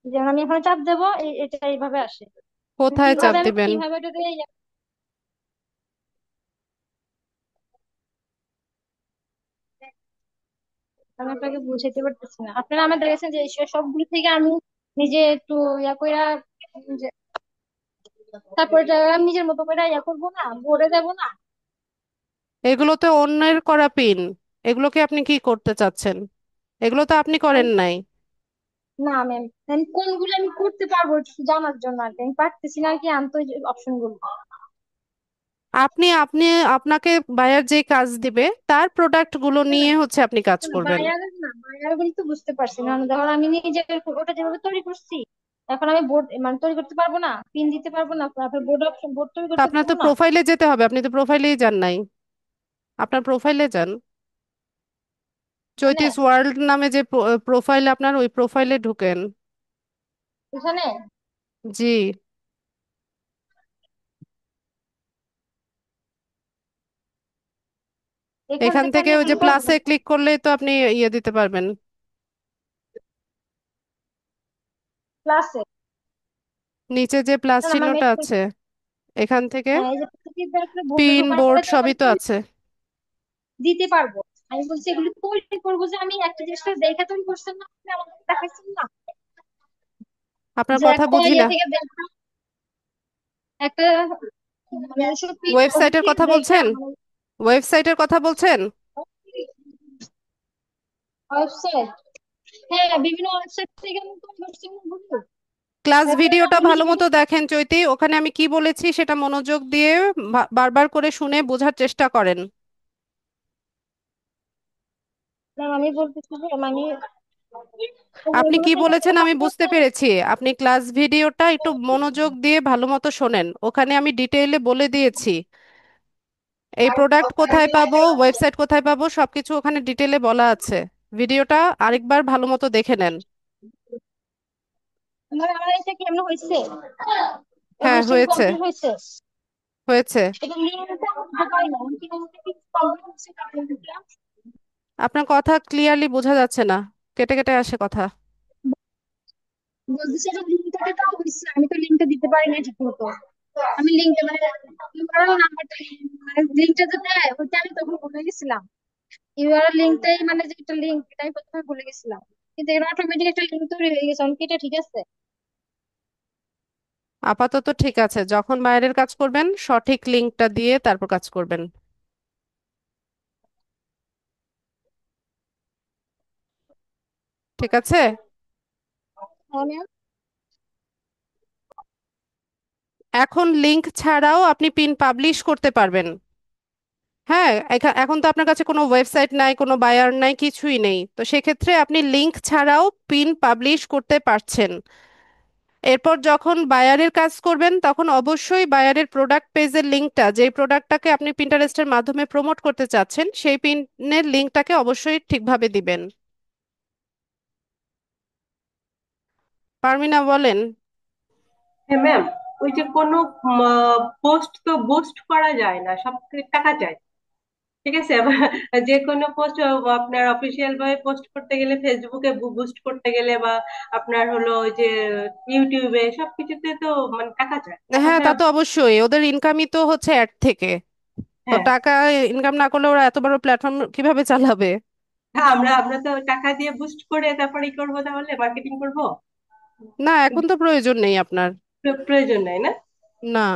যেমন আমি এখন চাপ দেবো, এটা এইভাবে আসে।
কোথায় চাপ
কিভাবে আমি
দিবেন?
কিভাবে এটাতে আমি আপনাকে বুঝাইতে পারতেছি না। আপনারা আমার দেখেছেন যে সবগুলো থেকে আমি নিজে একটু ইয়া কইরা, যে তারপরে এটা আমি নিজের মতো করে ইয়া করবো না, ভরে দেবো না।
এগুলো তো অন্যের করা পিন। এগুলোকে আপনি কি করতে চাচ্ছেন? এগুলো তো আপনি করেন
আমি
নাই।
না ম্যাম, আমি কোনগুলো আমি করতে পারবো একটু জানার জন্য আর কি, আমি পারতেছি না আর কি আনতে অপশন গুলো।
আপনি আপনি আপনাকে বায়ার যে কাজ দিবে তার প্রোডাক্ট গুলো
না
নিয়ে হচ্ছে আপনি কাজ
না,
করবেন।
বায়ার না, বায়ার বলি তো বুঝতে পারছি না, ধরো আমি নিজে ওটা যেভাবে তৈরি করছি, এখন আমি বোর্ড মানে তৈরি করতে পারবো না, পিন দিতে পারবো না, তারপর বোর্ড অপশন বোর্ড তৈরি
তা
করতে
আপনার তো
পারবো না।
প্রোফাইলে যেতে হবে, আপনি তো প্রোফাইলেই যান নাই। আপনার প্রোফাইলে যান।
মানে
চৈতিস ওয়ার্ল্ড নামে যে প্রোফাইল আপনার, ওই প্রোফাইলে ঢুকেন।
এখানে,
জি।
এখান
এখান
থেকে
থেকে
আমি
ওই
এখন
যে প্লাসে ক্লিক করলেই তো আপনি ইয়ে দিতে পারবেন।
ক্লাসে,
নিচে যে প্লাস
না না ম্যাম,
চিহ্নটা আছে, এখান থেকে
হ্যাঁ এই যে প্রতিবার বোর্ডে
পিন
ঢোকার পরে
বোর্ড
তো
সবই
আবার
তো আছে।
দিতে পারবো। আমি বলছি এগুলো তৈরি করবো যে আমি একটা জিনিসটা দেখে তৈরি করছেন না, আপনি আমাকে দেখাচ্ছেন না,
আপনার
যে
কথা
একটা
বুঝি
ইয়ে
না।
থেকে দেখা, একটা মানে সব পিন ওগুলো
ওয়েবসাইটের
থেকে
কথা
দেখা
বলছেন? ওয়েবসাইটের কথা বলছেন?
ওয়েবসাইট, হ্যাঁ বিভিন্ন ওয়েবসাইট থেকে আমি তো করছি গুলো।
ক্লাস
তারপরে
ভিডিওটা
আমি
ভালো মতো দেখেন চৈতি, ওখানে আমি কি বলেছি সেটা মনোযোগ দিয়ে বারবার করে শুনে বোঝার চেষ্টা করেন।
আমি বলতেছি যে মানে
আপনি
ওইগুলো
কি
থেকে
বলেছেন আমি
আমাকে
বুঝতে
একটা
পেরেছি, আপনি ক্লাস ভিডিওটা একটু মনোযোগ দিয়ে ভালো মতো শোনেন, ওখানে আমি ডিটেইলে বলে দিয়েছি এই প্রোডাক্ট কোথায় পাবো, ওয়েবসাইট কোথায় পাবো, সবকিছু ওখানে ডিটেইলে বলা আছে। ভিডিওটা আরেকবার ভালো মতো দেখে নেন।
মানে আমার এটা কেমন হয়েছে,
হ্যাঁ
রেজিস্ট্রেশন
হয়েছে,
কমপ্লিট হয়েছে।
হয়েছে।
এটা লিঙ্কটা দিতে পারি না, আমি কি বলতে কি কমপ্লিট হচ্ছে না লিঙ্কটা?
আপনার কথা ক্লিয়ারলি বোঝা যাচ্ছে না, কেটে কেটে আসে কথা।
বলতেছি এটা লিঙ্কটা তো হয়েছে, আমি তো লিঙ্কটা দিতে পারি না ঠিক মতো। আমি লিঙ্কটা মানে ইউআরএল নাম্বারটা মানে লিঙ্কটা যে দেয় ওইটা আমি তখন ভুলে গেছিলাম। ইউআরএল লিঙ্কটাই মানে যে একটা লিঙ্ক এটা আমি প্রথমে ভুলে গেছিলাম, কিন্তু এর অটোমেটিক একটা লিঙ্ক তৈরি হয়ে গেছে, অনেক এটা ঠিক আছে।
আপাতত ঠিক আছে, যখন বাইরের কাজ করবেন সঠিক লিঙ্কটা দিয়ে তারপর কাজ করবেন। ঠিক আছে।
আমি
এখন লিংক ছাড়াও আপনি পিন পাবলিশ করতে পারবেন। হ্যাঁ, এখন তো আপনার কাছে কোনো ওয়েবসাইট নাই, কোনো বায়ার নাই, কিছুই নেই, তো সেক্ষেত্রে আপনি লিংক ছাড়াও পিন পাবলিশ করতে পারছেন। এরপর যখন বায়ারের কাজ করবেন তখন অবশ্যই বায়ারের প্রোডাক্ট পেজের লিংকটা, যেই প্রোডাক্টটাকে আপনি পিন্টারেস্টের মাধ্যমে প্রমোট করতে চাচ্ছেন সেই পিনের লিংকটাকে অবশ্যই ঠিকভাবে দিবেন। পারমিনা বলেন।
হ্যাঁ ম্যাম, ওই যে কোনো পোস্ট তো বুস্ট করা যায় না, সব টাকা চাই। ঠিক আছে আবার যে কোনো পোস্ট আপনার অফিসিয়াল ভাবে পোস্ট করতে গেলে, ফেসবুকে বুস্ট করতে গেলে, বা আপনার হলো ওই যে ইউটিউবে, সবকিছুতে তো মানে টাকা চায়, টাকা
হ্যাঁ তা
ছাড়া।
তো অবশ্যই, ওদের ইনকামই তো হচ্ছে অ্যাড থেকে। তো
হ্যাঁ
টাকা ইনকাম না করলে ওরা এত বড় প্ল্যাটফর্ম কিভাবে চালাবে?
হ্যাঁ, আমরা আমরা তো টাকা দিয়ে বুস্ট করে তারপরে ই করবো, তাহলে মার্কেটিং করবো।
না, এখন তো প্রয়োজন নেই আপনার।
প্রয়োজন নাই না?
না,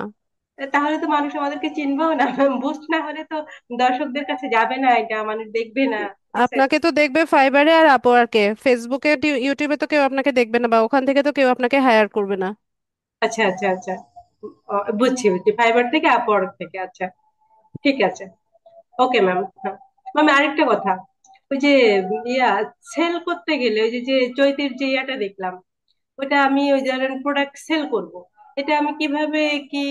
তাহলে তো মানুষ আমাদেরকে চিনবেও না বুস্ট না হলে তো দর্শকদের কাছে যাবে না, এটা মানুষ দেখবে না। ঠিক আছে।
আপনাকে তো দেখবে ফাইবারে আর আপওয়ার্কে, ফেসবুকে ইউটিউবে তো কেউ আপনাকে দেখবে না, বা ওখান থেকে তো কেউ আপনাকে হায়ার করবে না।
আচ্ছা আচ্ছা আচ্ছা, বুঝছি বুঝছি, ফাইবার থেকে আপওয়ার্ক থেকে, আচ্ছা ঠিক আছে। Okay ma'am. হ্যাঁ ম্যাম, আরেকটা কথা, ওই যে ইয়া সেল করতে গেলে ওই যে যে চৈতির যে ইয়াটা দেখলাম, ওটা আমি ওই ধরেন প্রোডাক্ট সেল করব, এটা আমি কিভাবে কি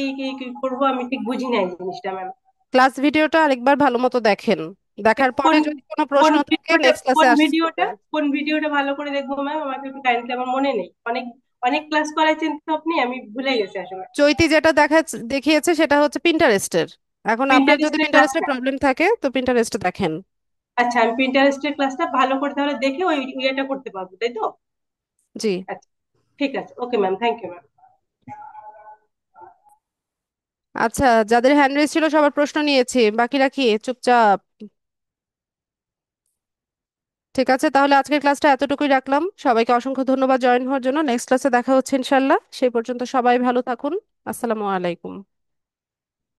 করব, আমি ঠিক বুঝি নাই জিনিসটা ম্যাম।
ক্লাস ভিডিওটা আরেকবার ভালো মতো দেখেন, দেখার পরে
কোন
যদি কোনো
কোন
প্রশ্ন থাকে
ভিডিওটা
নেক্সট ক্লাসে আসবেন।
কোন ভিডিওটা ভালো করে দেখবো ম্যাম, আমাকে একটু কাইন্ডলি, আমার মনে নেই, অনেক অনেক ক্লাস করাইছেন তো আপনি, আমি ভুলে গেছি আসলে।
চৈতি যেটা দেখিয়েছে সেটা হচ্ছে পিন্টারেস্টের। এখন আপনার যদি
পিন্টারেস্টের
পিন্টারেস্টের
ক্লাসটা,
প্রবলেম থাকে তো পিন্টারেস্টে দেখেন।
আচ্ছা আমি পিন্টারেস্টের ক্লাসটা ভালো করে তাহলে দেখে ওই ইয়েটা করতে পারবো, তাই তো?
জি।
আচ্ছা ঠিক আছে, okay ma'am, thank you ma'am.
আচ্ছা, যাদের হ্যান্ড রেজ ছিল সবার প্রশ্ন নিয়েছি, বাকিরা কি চুপচাপ? ঠিক আছে, তাহলে আজকের ক্লাসটা এতটুকুই রাখলাম, সবাইকে অসংখ্য ধন্যবাদ জয়েন হওয়ার জন্য। নেক্সট ক্লাসে দেখা হচ্ছে ইনশাল্লাহ, সেই পর্যন্ত সবাই ভালো থাকুন। আসসালামু আলাইকুম।